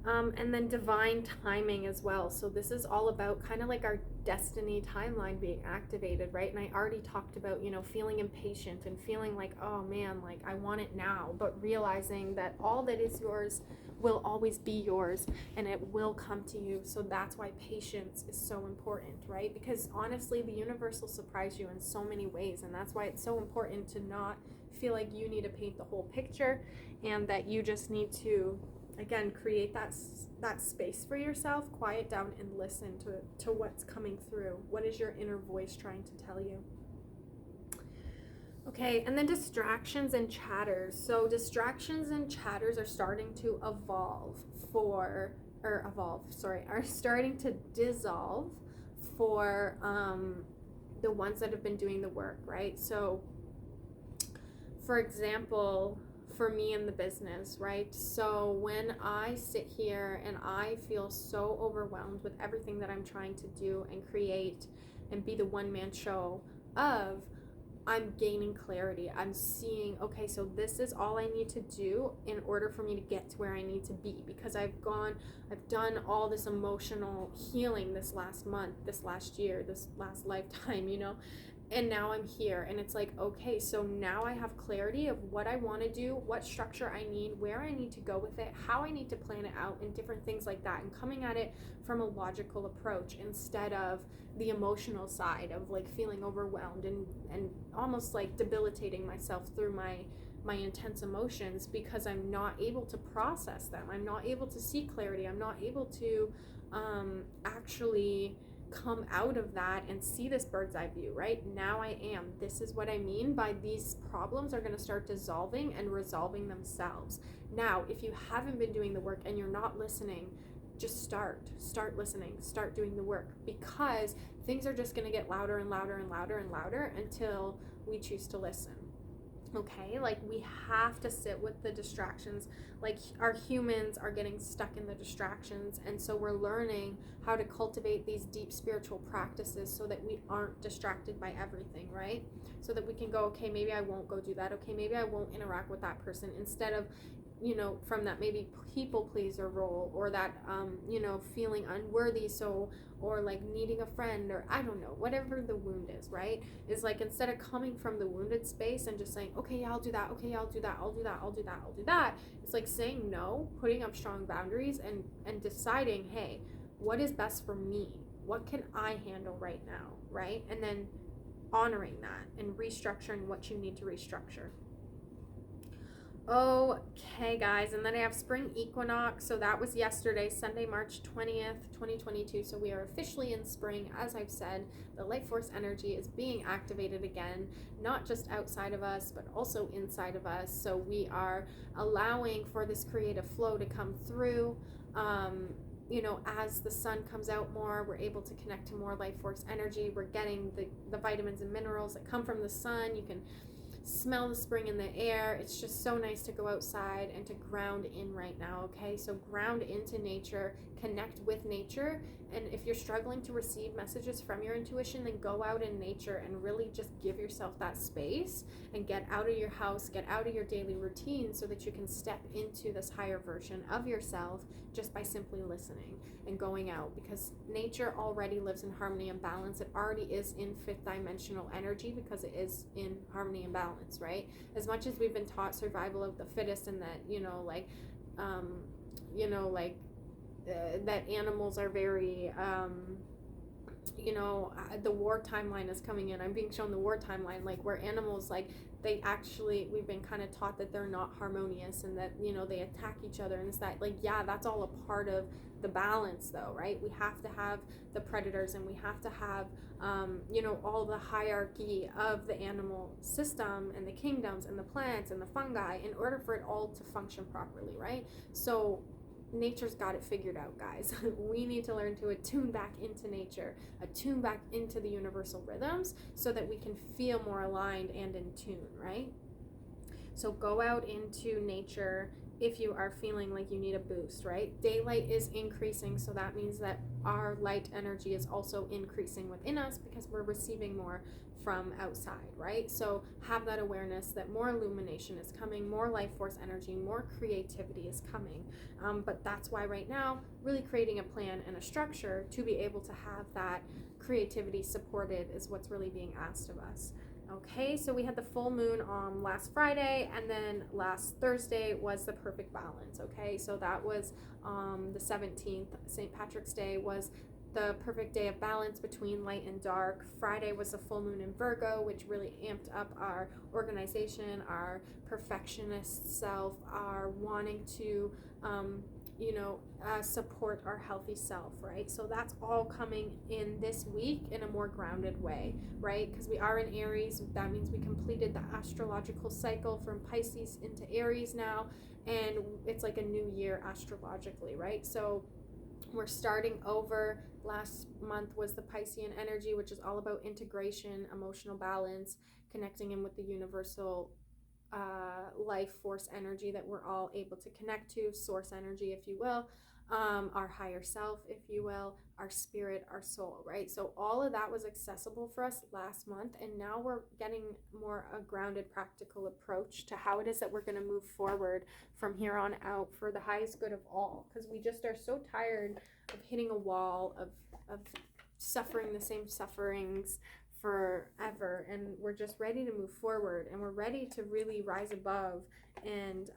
Speaker 1: And then divine timing as well. So this is all about kind of like our destiny timeline being activated, right? And I already talked about, feeling impatient and feeling like, oh man, like I want it now, but realizing that all that is yours will always be yours, and it will come to you. So that's why patience is so important, right? Because honestly, the universe will surprise you in so many ways, and that's why it's so important to not feel like you need to paint the whole picture, and that you just need to, again, create that space for yourself, quiet down and listen to what's coming through. What is your inner voice trying to tell you? Okay, and then distractions and chatters. So distractions and chatters are starting to are starting to dissolve for the ones that have been doing the work, right? So for example, for me in the business, right? So when I sit here and I feel so overwhelmed with everything that I'm trying to do and create and be the one-man show of, I'm gaining clarity. I'm seeing, okay, so this is all I need to do in order for me to get to where I need to be, because I've done all this emotional healing this last month, this last year, this last lifetime, and now I'm here, and it's like, okay, so now I have clarity of what I want to do, what structure I need, where I need to go with it, how I need to plan it out, and different things like that, and coming at it from a logical approach instead of the emotional side of like feeling overwhelmed and almost like debilitating myself through my intense emotions, because I'm not able to process them. I'm not able to see clarity. I'm not able to actually come out of that and see this bird's eye view. Right now I am. This is what I mean by these problems are going to start dissolving and resolving themselves. Now, if you haven't been doing the work and you're not listening, just start listening, start doing the work, because things are just going to get louder and louder and louder and louder until we choose to listen. Okay, like we have to sit with the distractions. Like our humans are getting stuck in the distractions, and so we're learning how to cultivate these deep spiritual practices so that we aren't distracted by everything, right? So that we can go, okay, maybe I won't go do that. Okay, maybe I won't interact with that person, instead of from that maybe people pleaser role, or that feeling unworthy, so, or like needing a friend, or I don't know, whatever the wound is, right? Is like, instead of coming from the wounded space and just saying, okay, yeah, I'll do that, okay, yeah, I'll do that, I'll do that, I'll do that, I'll do that. It's like saying no, putting up strong boundaries, and deciding, hey, what is best for me? What can I handle right now, right? And then honoring that and restructuring what you need to restructure. Okay, guys, and then I have spring equinox. So that was yesterday, Sunday, March 20th, 2022. So we are officially in spring. As I've said, the life force energy is being activated again, not just outside of us, but also inside of us. So we are allowing for this creative flow to come through. As the sun comes out more, we're able to connect to more life force energy. We're getting the vitamins and minerals that come from the sun. You can smell the spring in the air. It's just so nice to go outside and to ground in right now. Okay, so ground into nature, connect with nature. And if you're struggling to receive messages from your intuition, then go out in nature and really just give yourself that space and get out of your house, get out of your daily routine, so that you can step into this higher version of yourself just by simply listening and going out, because nature already lives in harmony and balance. It already is in fifth dimensional energy, because it is in harmony and balance, right? As much as we've been taught survival of the fittest, and that that animals are very the war timeline is coming in. I'm being shown the war timeline, like where animals, like they actually, we've been kind of taught that they're not harmonious, and that they attack each other, and it's that, like, yeah, that's all a part of the balance though, right? We have to have the predators, and we have to have all the hierarchy of the animal system, and the kingdoms, and the plants, and the fungi, in order for it all to function properly, right? So nature's got it figured out, guys. We need to learn to attune back into nature, attune back into the universal rhythms, so that we can feel more aligned and in tune, right? So go out into nature if you are feeling like you need a boost, right? Daylight is increasing, so that means that our light energy is also increasing within us, because we're receiving more from outside, right? So have that awareness that more illumination is coming, more life force energy, more creativity is coming. But that's why right now, really creating a plan and a structure to be able to have that creativity supported is what's really being asked of us. Okay, so we had the full moon on last Friday, and then last Thursday was the perfect balance. Okay, so that was the 17th. St. Patrick's Day was the perfect day of balance between light and dark. Friday was the full moon in Virgo, which really amped up our organization, our perfectionist self, our wanting to support our healthy self, right? So that's all coming in this week in a more grounded way, right? Because we are in Aries. That means we completed the astrological cycle from Pisces into Aries now, and it's like a new year astrologically, right? So we're starting over. Last month was the Piscean energy, which is all about integration, emotional balance, connecting in with the universal life force energy that we're all able to connect to, source energy, if you will. our higher self, if you will, our spirit, our soul, right? So all of that was accessible for us last month, and now we're getting more a grounded, practical approach to how it is that we're going to move forward from here on out for the highest good of all, because we just are so tired of hitting a wall of suffering the same sufferings forever, and we're just ready to move forward, and we're ready to really rise above and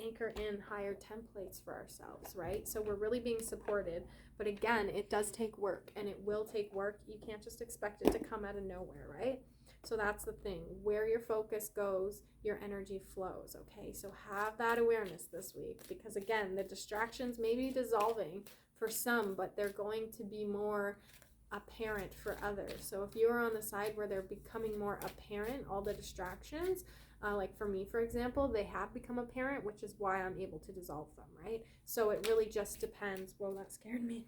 Speaker 1: anchor in higher templates for ourselves, right? So we're really being supported, but again, it does take work, and it will take work. You can't just expect it to come out of nowhere, right? So that's the thing. Where your focus goes, your energy flows, okay? So have that awareness this week, because again, the distractions may be dissolving for some, but they're going to be more apparent for others. So if you're on the side where they're becoming more apparent, all the distractions, like for me, for example, they have become apparent, which is why I'm able to dissolve them, right? So it really just depends. Whoa, that scared me.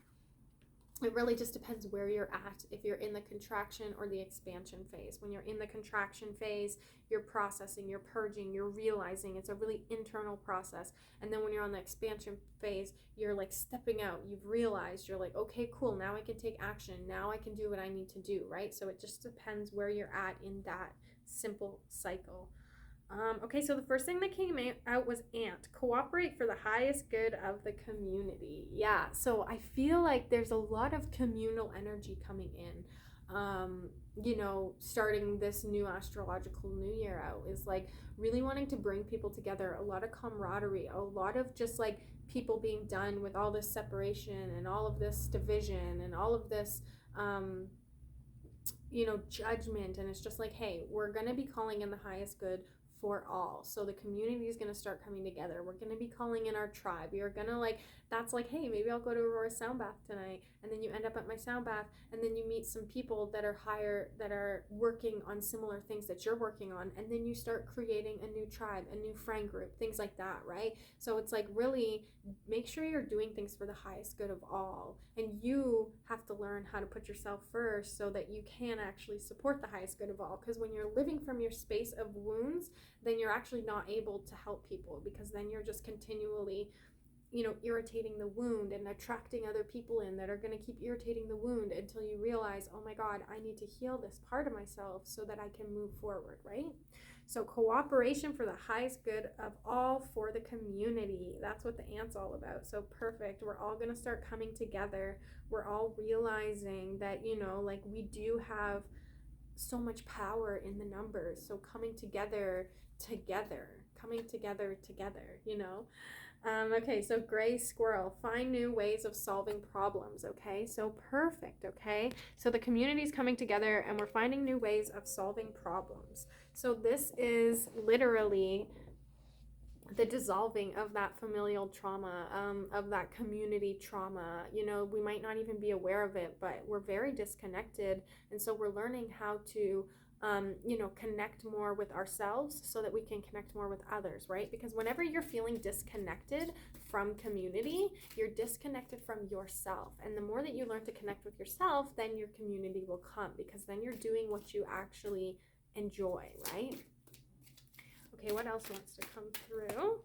Speaker 1: It really just depends where you're at, if you're in the contraction or the expansion phase. When you're in the contraction phase, you're processing, you're purging, you're realizing. It's a really internal process. And then when you're on the expansion phase, you're like stepping out. You've realized, you're like, okay, cool, now I can take action. Now I can do what I need to do, right? So it just depends where you're at in that simple cycle. Okay, so the first thing that came out was ant. Cooperate for the highest good of the community. Yeah, so I feel like there's a lot of communal energy coming in. Starting this new astrological new year out is like really wanting to bring people together, a lot of camaraderie, a lot of just like people being done with all this separation and all of this division and all of this judgment. And it's just like, hey, we're going to be calling in the highest good for all. So the community is going to start coming together. We're going to be calling in our tribe. You're going to that's like, hey, maybe I'll go to Aurora's sound bath tonight. And then you end up at my sound bath, and then you meet some people that are higher, that are working on similar things that you're working on. And then you start creating a new tribe, a new friend group, things like that, right? So it's like really make sure you're doing things for the highest good of all. And you have to learn how to put yourself first so that you can actually support the highest good of all. Because when you're living from your space of wounds, then you're actually not able to help people, because then you're just continually irritating the wound and attracting other people in that are going to keep irritating the wound until you realize, oh my God, I need to heal this part of myself so that I can move forward, right? So cooperation for the highest good of all for the community. That's what the ant's all about. So perfect. We're all going to start coming together. We're all realizing that, we do have so much power in the numbers. So coming together, okay, so gray squirrel, find new ways of solving problems. Okay, so perfect. Okay, so the community is coming together and we're finding new ways of solving problems. So this is literally the dissolving of that familial trauma, of that community trauma. We might not even be aware of it, but we're very disconnected. And so we're learning how to connect more with ourselves so that we can connect more with others, right? Because whenever you're feeling disconnected from community, you're disconnected from yourself. And the more that you learn to connect with yourself, then your community will come, because then you're doing what you actually enjoy, right? Okay, what else wants to come through?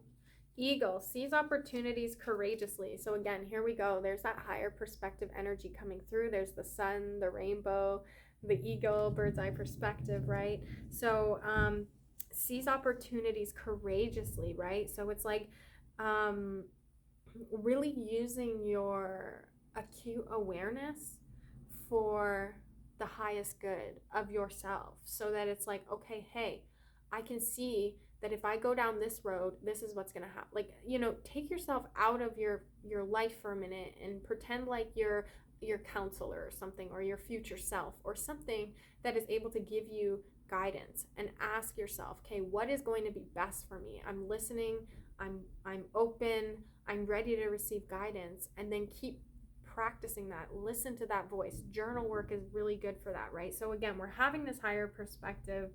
Speaker 1: Eagle, seize opportunities courageously. So again, here we go. There's that higher perspective energy coming through. There's the sun, the rainbow, the eagle, bird's eye perspective, right? So seize opportunities courageously, right? So it's like really using your acute awareness for the highest good of yourself, so that it's like, okay, hey, I can see that if I go down this road, this is what's going to happen. Like, take yourself out of your life for a minute and pretend like you're your counselor or something, or your future self, or something that is able to give you guidance, and ask yourself, okay, what is going to be best for me? I'm listening, I'm open, I'm ready to receive guidance. And then keep practicing that. Listen to that voice. Journal work is really good for that, right? So again, we're having this higher perspective,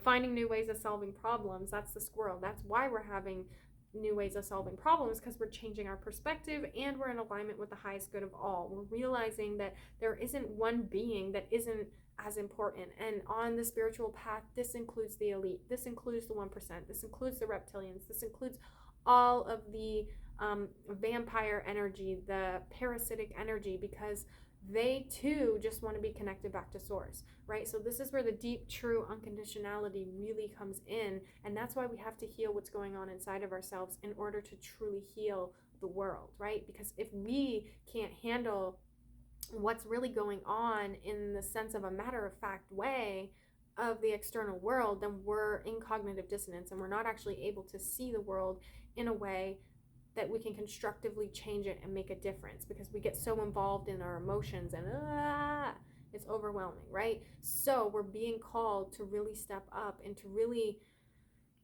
Speaker 1: finding new ways of solving problems. That's the squirrel. That's why we're having new ways of solving problems, because we're changing our perspective and we're in alignment with the highest good of all. We're realizing that there isn't one being that isn't as important. And on the spiritual path, this includes the elite, this includes the 1%, this includes the reptilians, this includes all of the vampire energy, the parasitic energy, because they too just want to be connected back to source, right? So this is where the deep, true unconditionality really comes in. And that's why we have to heal what's going on inside of ourselves in order to truly heal the world, right? Because if we can't handle what's really going on in the sense of a matter-of-fact way of the external world, then we're in cognitive dissonance and we're not actually able to see the world in a way that we can constructively change it and make a difference, because we get so involved in our emotions and it's overwhelming, right? So we're being called to really step up and to really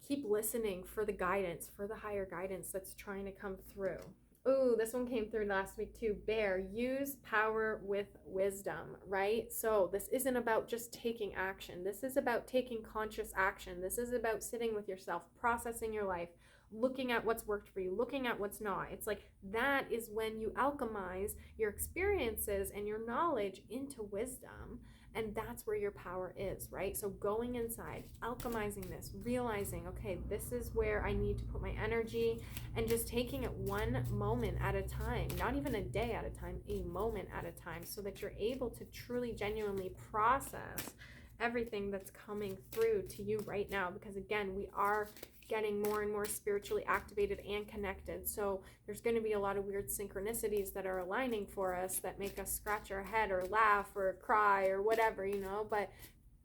Speaker 1: keep listening for the guidance, for the higher guidance that's trying to come through. Ooh, this one came through last week too. Bear, use power with wisdom, right? So this isn't about just taking action. This is about taking conscious action. This is about sitting with yourself, processing your life, looking at what's worked for you, looking at what's not. It's like that is when you alchemize your experiences and your knowledge into wisdom. And that's where your power is, right? So going inside, alchemizing this, realizing, okay, this is where I need to put my energy, and just taking it one moment at a time, not even a day at a time, a moment at a time, so that you're able to truly, genuinely process everything that's coming through to you right now. Because again, we are getting more and more spiritually activated and connected. So there's going to be a lot of weird synchronicities that are aligning for us that make us scratch our head or laugh or cry or whatever, you know, but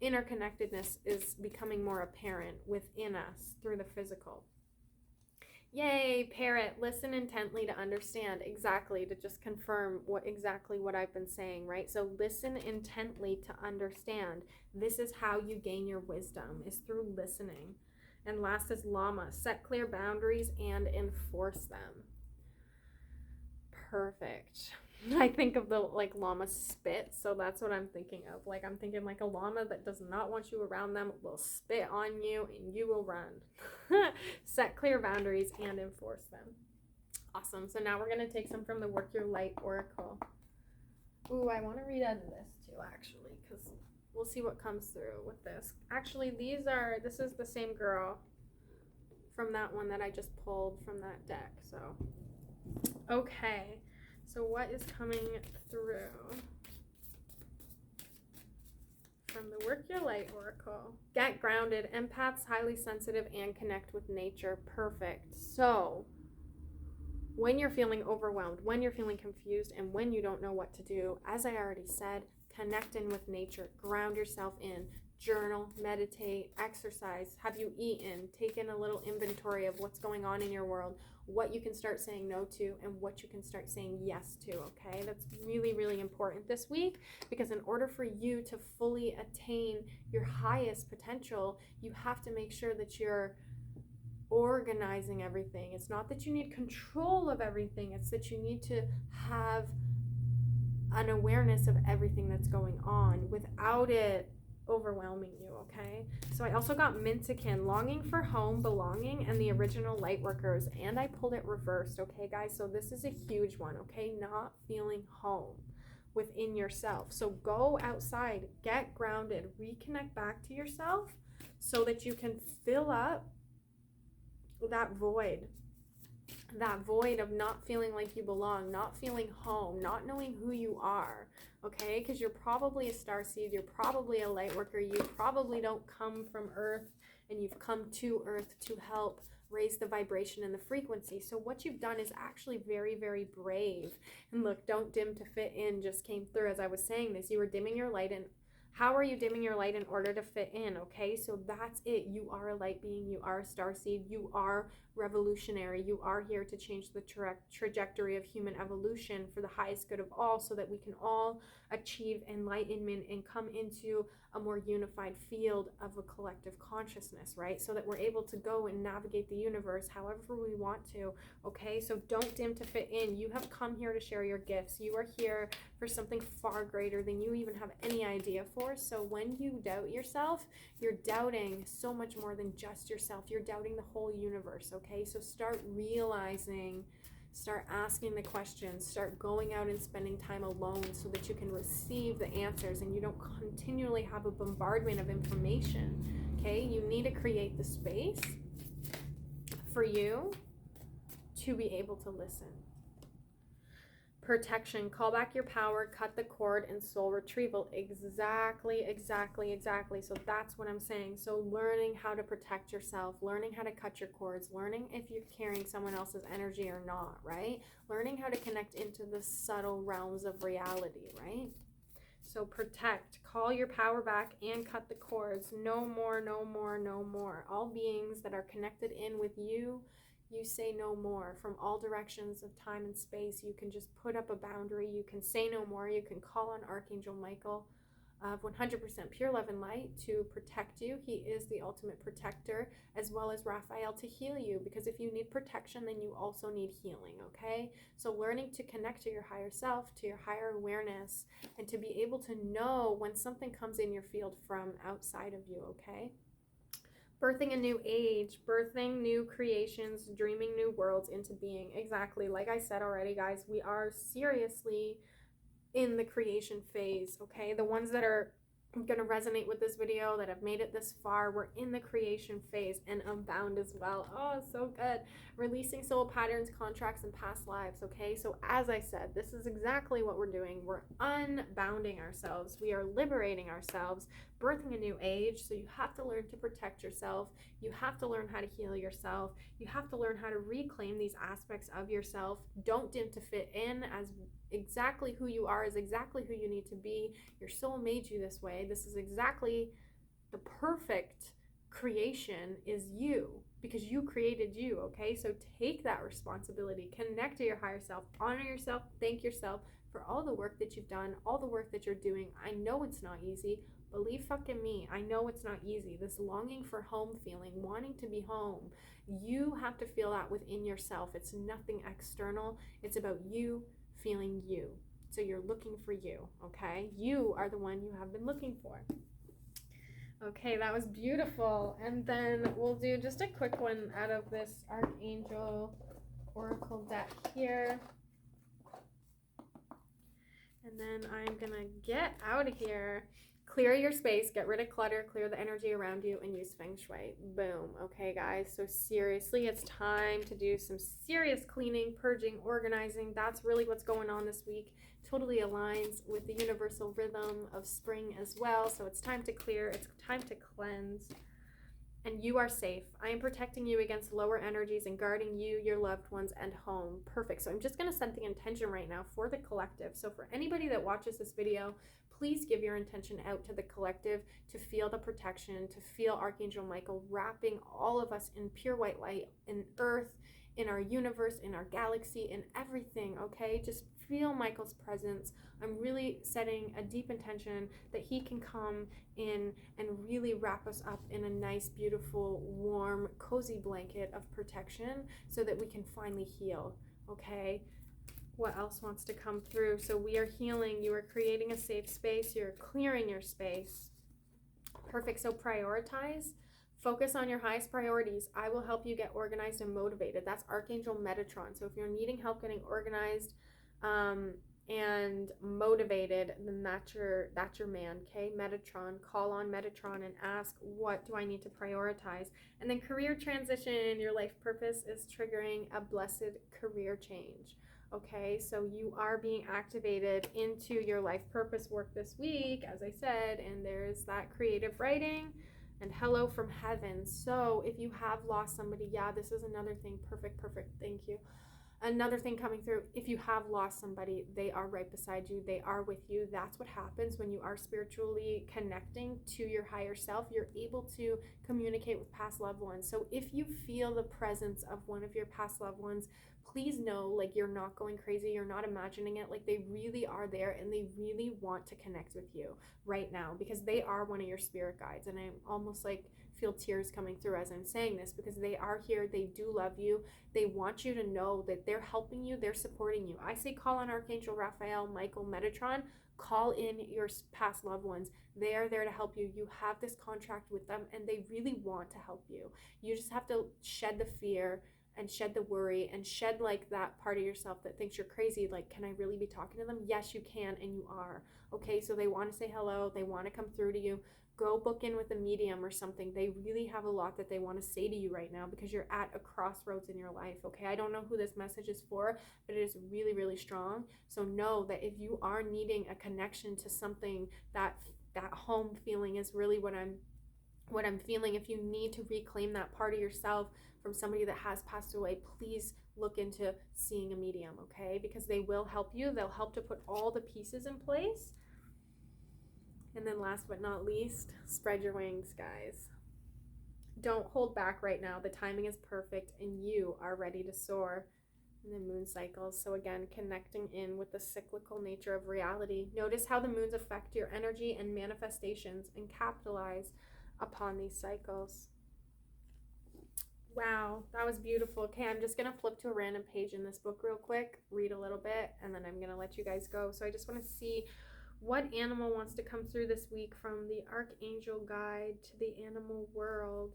Speaker 1: interconnectedness is becoming more apparent within us through the physical. Yay, parrot, listen intently to understand. Exactly, to just confirm what I've been saying, right? So listen intently to understand. This is how you gain your wisdom, is through listening. And last is llama, set clear boundaries and enforce them. Perfect. I think of the like llama spit, so that's what I'm thinking of. Like I'm thinking like a llama that does not want you around them will spit on you and you will run. Set clear boundaries and enforce them. Awesome. So now we're going to take some from the Work Your Light Oracle. Ooh, I want to read out of this too, actually, because we'll see what comes through with this. Actually, this is the same girl from that one that I just pulled from that deck. So, okay. So what is coming through from the Work Your Light Oracle? Get grounded. Empaths, highly sensitive, and connect with nature. Perfect. So when you're feeling overwhelmed, when you're feeling confused, and when you don't know what to do, as I already said, connect in with nature. Ground yourself in. Journal, meditate, exercise. Have you eaten? Take in a little inventory of what's going on in your world, what you can start saying no to, and what you can start saying yes to, okay? That's really, really important this week, because in order for you to fully attain your highest potential, you have to make sure that you're organizing everything. It's not that you need control of everything, it's that you need to have an awareness of everything that's going on without it overwhelming you, okay? So I also got Mintikin, longing for home, belonging, and the original light workers, and I pulled it reversed, okay, guys? So this is a huge one, okay? Not feeling home within yourself. So go outside, get grounded, reconnect back to yourself so that you can fill up that void of not feeling like you belong, not feeling home, not knowing who you are, okay? Because you're probably a starseed, you're probably a light worker, you probably don't come from Earth, and you've come to Earth to help raise the vibration and the frequency. So what you've done is actually very, very brave. And look, don't dim to fit in just came through as I was saying this. You were dimming your light, and how are you dimming your light in order to fit in, okay? So that's it. You are a light being. You are a starseed. You are revolutionary. You are here to change the trajectory of human evolution for the highest good of all, so that we can all achieve enlightenment and come into a more unified field of a collective consciousness, right? So that we're able to go and navigate the universe however we want to, okay? So don't dim to fit in. You have come here to share your gifts. You are here for something far greater than you even have any idea for. So when you doubt yourself, you're doubting so much more than just yourself. You're doubting the whole universe, okay? So start realizing, start asking the questions, start going out and spending time alone so that you can receive the answers and you don't continually have a bombardment of information, okay? You need to create the space for you to be able to listen. Protection, call back your power, cut the cord, and soul retrieval. Exactly. So that's what I'm saying. So learning how to protect yourself, learning how to cut your cords, learning if you're carrying someone else's energy or not, right? Learning how to connect into the subtle realms of reality, right? So protect, call your power back, and cut the cords. No more. All beings that are connected in with you, you say no more. From all directions of time and space, you can just put up a boundary. You can say no more. You can call on Archangel Michael of 100% pure love and light to protect you. He is the ultimate protector, as well as Raphael to heal you, because if you need protection, then you also need healing, okay? So learning to connect to your higher self, to your higher awareness, and to be able to know when something comes in your field from outside of you, okay? Birthing a new age, birthing new creations, dreaming new worlds into being. Exactly. Like I said already, guys, we are seriously in the creation phase, okay? The ones that are going to resonate with this video, that have made it this far, we're in the creation phase, and Unbound as well. Oh, so good. Releasing soul patterns, contracts, and past lives, okay? So as I said, this is exactly what we're doing. We're unbounding ourselves. We are liberating ourselves, birthing a new age. So you have to learn to protect yourself. You have to learn how to heal yourself. You have to learn how to reclaim these aspects of yourself. Don't dim to fit in, as exactly who you are is exactly who you need to be. Your soul made you this way. This is exactly the perfect creation, is you, because you created you, okay? So take that responsibility, connect to your higher self, honor yourself, thank yourself for all the work that you've done, all the work that you're doing. I know it's not easy. Believe fucking me, I know it's not easy. This longing for home feeling, wanting to be home, you have to feel that within yourself. It's nothing external. It's about you feeling you. So you're looking for you, okay? You are the one you have been looking for. Okay, that was beautiful. And then we'll do just a quick one out of this Archangel Oracle deck here. And then I'm gonna get out of here. Clear your space, get rid of clutter, clear the energy around you, and use Feng Shui. Boom. Okay, guys, so seriously, it's time to do some serious cleaning, purging, organizing. That's really what's going on this week. Totally aligns with the universal rhythm of spring as well. So it's time to clear, it's time to cleanse. And you are safe. I am protecting you against lower energies and guarding you, your loved ones, and home. Perfect. So I'm just going to set the intention right now for the collective. So for anybody that watches this video, please give your intention out to the collective to feel the protection, to feel Archangel Michael wrapping all of us in pure white light, in earth, in our universe, in our galaxy, in everything, okay? Just feel Michael's presence. I'm really setting a deep intention that he can come in and really wrap us up in a nice, beautiful, warm, cozy blanket of protection so that we can finally heal, okay? What else wants to come through? So we are healing. You are creating a safe space. You're clearing your space. Perfect. So prioritize. Focus on your highest priorities. I will help you get organized and motivated. That's Archangel Metatron. So if you're needing help getting organized and motivated, then that's your man, okay? Metatron. Call on Metatron and ask, what do I need to prioritize? And then career transition. Your life purpose is triggering a blessed career change. Okay, so you are being activated into your life purpose work this week, as I said, and there's that creative writing and hello from heaven. So if you have lost somebody, yeah, this is another thing. Perfect. Thank you. Another thing coming through, if you have lost somebody, they are right beside you. They are with you. That's what happens when you are spiritually connecting to your higher self. You're able to communicate with past loved ones. So if you feel the presence of one of your past loved ones, please know, like, you're not going crazy. You're not imagining it. Like, they really are there and they really want to connect with you right now because they are one of your spirit guides. And I'm almost like feel tears coming through as I'm saying this because they are here. They do love you. They want you to know that they're helping you. They're supporting you. I say call on Archangel Raphael, Michael, Metatron. Call in your past loved ones. They are there to help you. You have this contract with them and they really want to help you. You just have to shed the fear and shed the worry and shed like that part of yourself that thinks you're crazy. Like, can I really be talking to them? Yes, you can, and you are. Okay, so they want to say hello. They want to come through to you. go book in with a medium or something. They really have a lot that they want to say to you right now because you're at a crossroads in your life, okay? I don't know who this message is for, but it is really, really strong. So know that if you are needing a connection to something, that home feeling is really what I'm feeling. If you need to reclaim that part of yourself from somebody that has passed away, please look into seeing a medium, okay? Because they will help you. They'll help to put all the pieces in place. And then last but not least, spread your wings, guys. Don't hold back right now. The timing is perfect and you are ready to soar in the moon cycles. So again, connecting in with the cyclical nature of reality. Notice how the moons affect your energy and manifestations and capitalize upon these cycles. Wow, that was beautiful. Okay, I'm just going to flip to a random page in this book real quick, read a little bit, and then I'm going to let you guys go. So I just want to see what animal wants to come through this week from the Archangel Guide to the Animal World.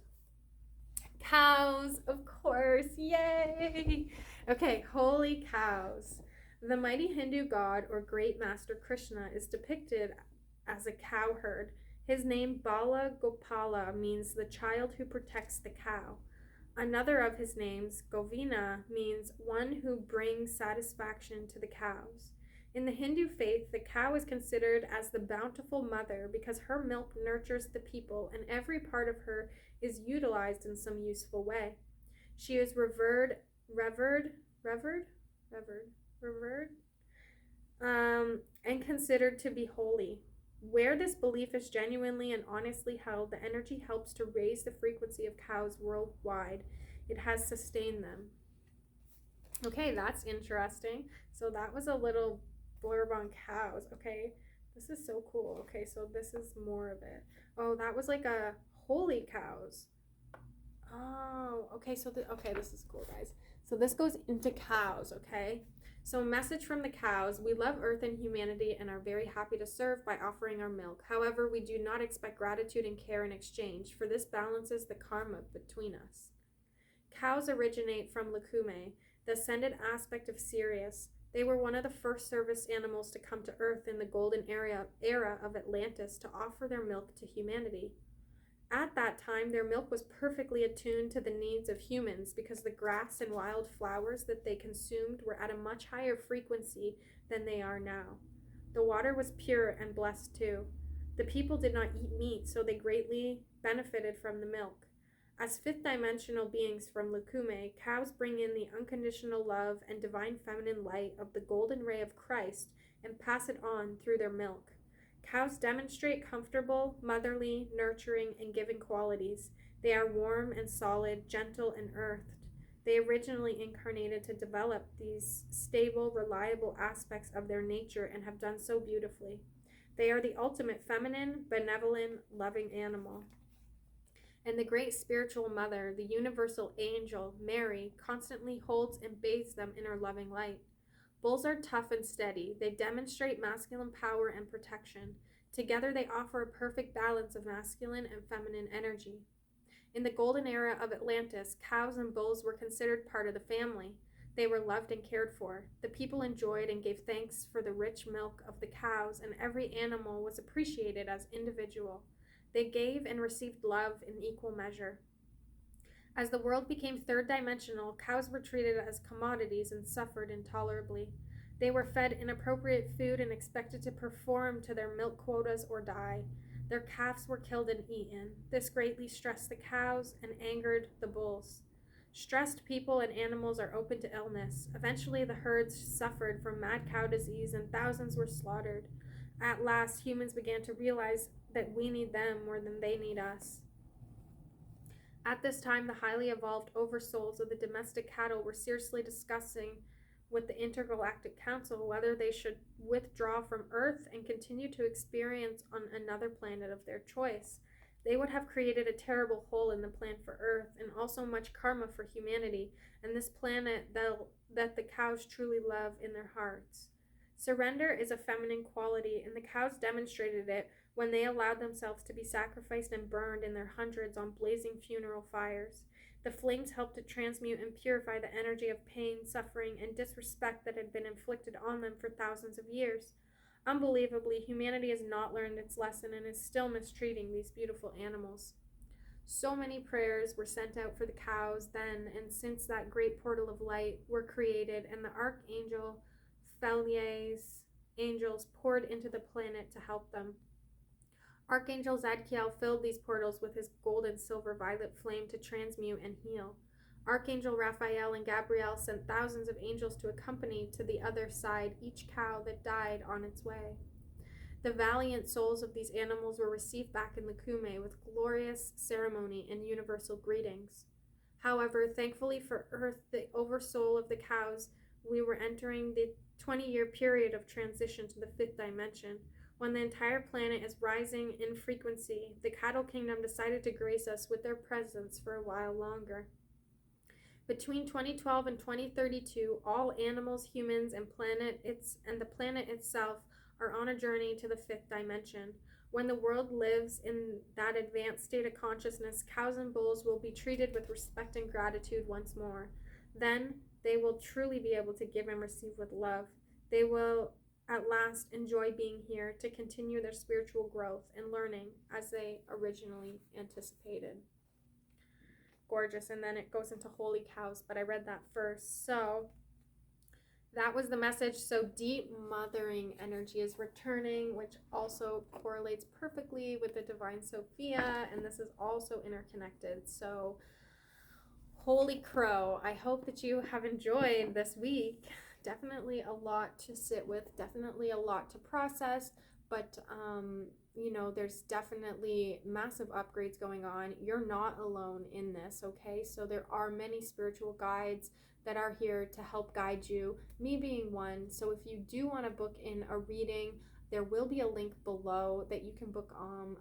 Speaker 1: Cows, of course, yay! Okay, holy cows. The mighty Hindu god or great master Krishna is depicted as a cowherd. His name Bala Gopala means the child who protects the cow. Another of his names, Govina, means one who brings satisfaction to the cows. In the Hindu faith, the cow is considered as the bountiful mother because her milk nurtures the people and every part of her is utilized in some useful way. She is revered, and considered to be holy. Where this belief is genuinely and honestly held, the energy helps to raise the frequency of cows worldwide. It has sustained them. Okay, that's interesting. So that was a little blurb on cows. Okay, this is so cool. Okay, so this is more of it. Oh, that was like a holy cows. Oh, okay, so okay, this is cool, guys. So this goes into cows, okay? So a message from the cows: we love earth and humanity and are very happy to serve by offering our milk. However, we do not expect gratitude and care in exchange, for this balances the karma between us. Cows originate from Lakume, the ascended aspect of Sirius. They were one of the first service animals to come to Earth in the golden era of Atlantis to offer their milk to humanity. At that time, their milk was perfectly attuned to the needs of humans because the grass and wild flowers that they consumed were at a much higher frequency than they are now. The water was pure and blessed too. The people did not eat meat, so they greatly benefited from the milk. As fifth-dimensional beings from Lakume, cows bring in the unconditional love and divine feminine light of the golden ray of Christ and pass it on through their milk. Cows demonstrate comfortable, motherly, nurturing, and giving qualities. They are warm and solid, gentle and earthed. They originally incarnated to develop these stable, reliable aspects of their nature and have done so beautifully. They are the ultimate feminine, benevolent, loving animal. And the great spiritual mother, the universal angel, Mary, constantly holds and bathes them in her loving light. Bulls are tough and steady. They demonstrate masculine power and protection. Together they offer a perfect balance of masculine and feminine energy. In the golden era of Atlantis, cows and bulls were considered part of the family. They were loved and cared for. The people enjoyed and gave thanks for the rich milk of the cows, and every animal was appreciated as individual. They gave and received love in equal measure. As the world became third-dimensional, cows were treated as commodities and suffered intolerably. They were fed inappropriate food and expected to perform to their milk quotas or die. Their calves were killed and eaten. This greatly stressed the cows and angered the bulls. Stressed people and animals are open to illness. Eventually, the herds suffered from mad cow disease and thousands were slaughtered. At last, humans began to realize that we need them more than they need us. At this time, the highly evolved oversouls of the domestic cattle were seriously discussing with the Intergalactic Council whether they should withdraw from Earth and continue to experience on another planet of their choice. They would have created a terrible hole in the plan for Earth and also much karma for humanity and this planet that the cows truly love in their hearts. Surrender is a feminine quality, and the cows demonstrated it when they allowed themselves to be sacrificed and burned in their hundreds on blazing funeral fires. The flames helped to transmute and purify the energy of pain, suffering, and disrespect that had been inflicted on them for thousands of years. Unbelievably, humanity has not learned its lesson and is still mistreating these beautiful animals. So many prayers were sent out for the cows then and since that great portal of light were created, and the archangel Felia's angels poured into the planet to help them. Archangel Zadkiel filled these portals with his gold and silver violet flame to transmute and heal. Archangel Raphael and Gabriel sent thousands of angels to accompany to the other side each cow that died on its way. The valiant souls of these animals were received back in the Kume with glorious ceremony and universal greetings. However, thankfully for Earth, the oversoul of the cows, we were entering the 20-year period of transition to the fifth dimension. When the entire planet is rising in frequency, the cattle kingdom decided to grace us with their presence for a while longer. Between 2012 and 2032, all animals, humans, and the planet itself are on a journey to the fifth dimension. When the world lives in that advanced state of consciousness, cows and bulls will be treated with respect and gratitude once more. Then they will truly be able to give and receive with love. They will at last enjoy being here to continue their spiritual growth and learning as they originally anticipated. Gorgeous. And then it goes into holy cows, but I read that first. So that was the message. So deep mothering energy is returning, which also correlates perfectly with the divine Sofia, and this is also interconnected. So holy crow, I hope that you have enjoyed this week. Definitely a lot to sit with, definitely a lot to process, but there's definitely massive upgrades going on. You're not alone in this, okay? So there are many spiritual guides that are here to help guide you, me being one. So if you do want to book in a reading, there will be a link below that you can book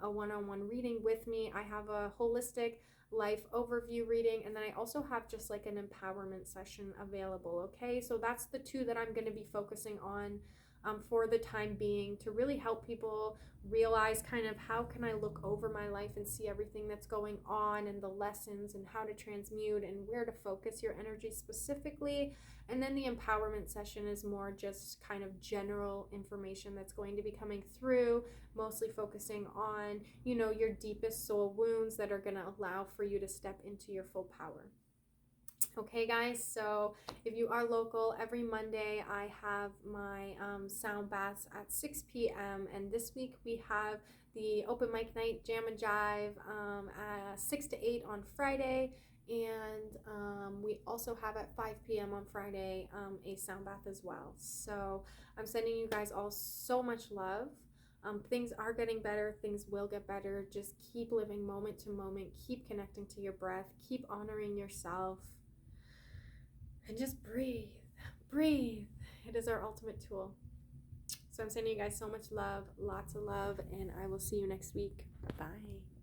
Speaker 1: a one-on-one reading with me. I have a holistic life overview reading, and then I also have just like an empowerment session available, okay? So that's the two that I'm going to be focusing on for the time being, to really help people realize kind of how can I look over my life and see everything that's going on and the lessons and how to transmute and where to focus your energy specifically. And then the empowerment session is more just kind of general information that's going to be coming through, mostly focusing on, your deepest soul wounds that are going to allow for you to step into your full power. Okay, guys, so if you are local, every Monday I have my sound baths at 6 p.m. and this week we have the open mic night jam and jive at 6 to 8 on Friday, and we also have at 5 p.m. on Friday a sound bath as well. So I'm sending you guys all so much love. Things are getting better. Things will get better. Just keep living moment to moment. Keep connecting to your breath. Keep honoring yourself. And just breathe. Breathe. It is our ultimate tool. So I'm sending you guys so much love, lots of love, and I will see you next week. Bye.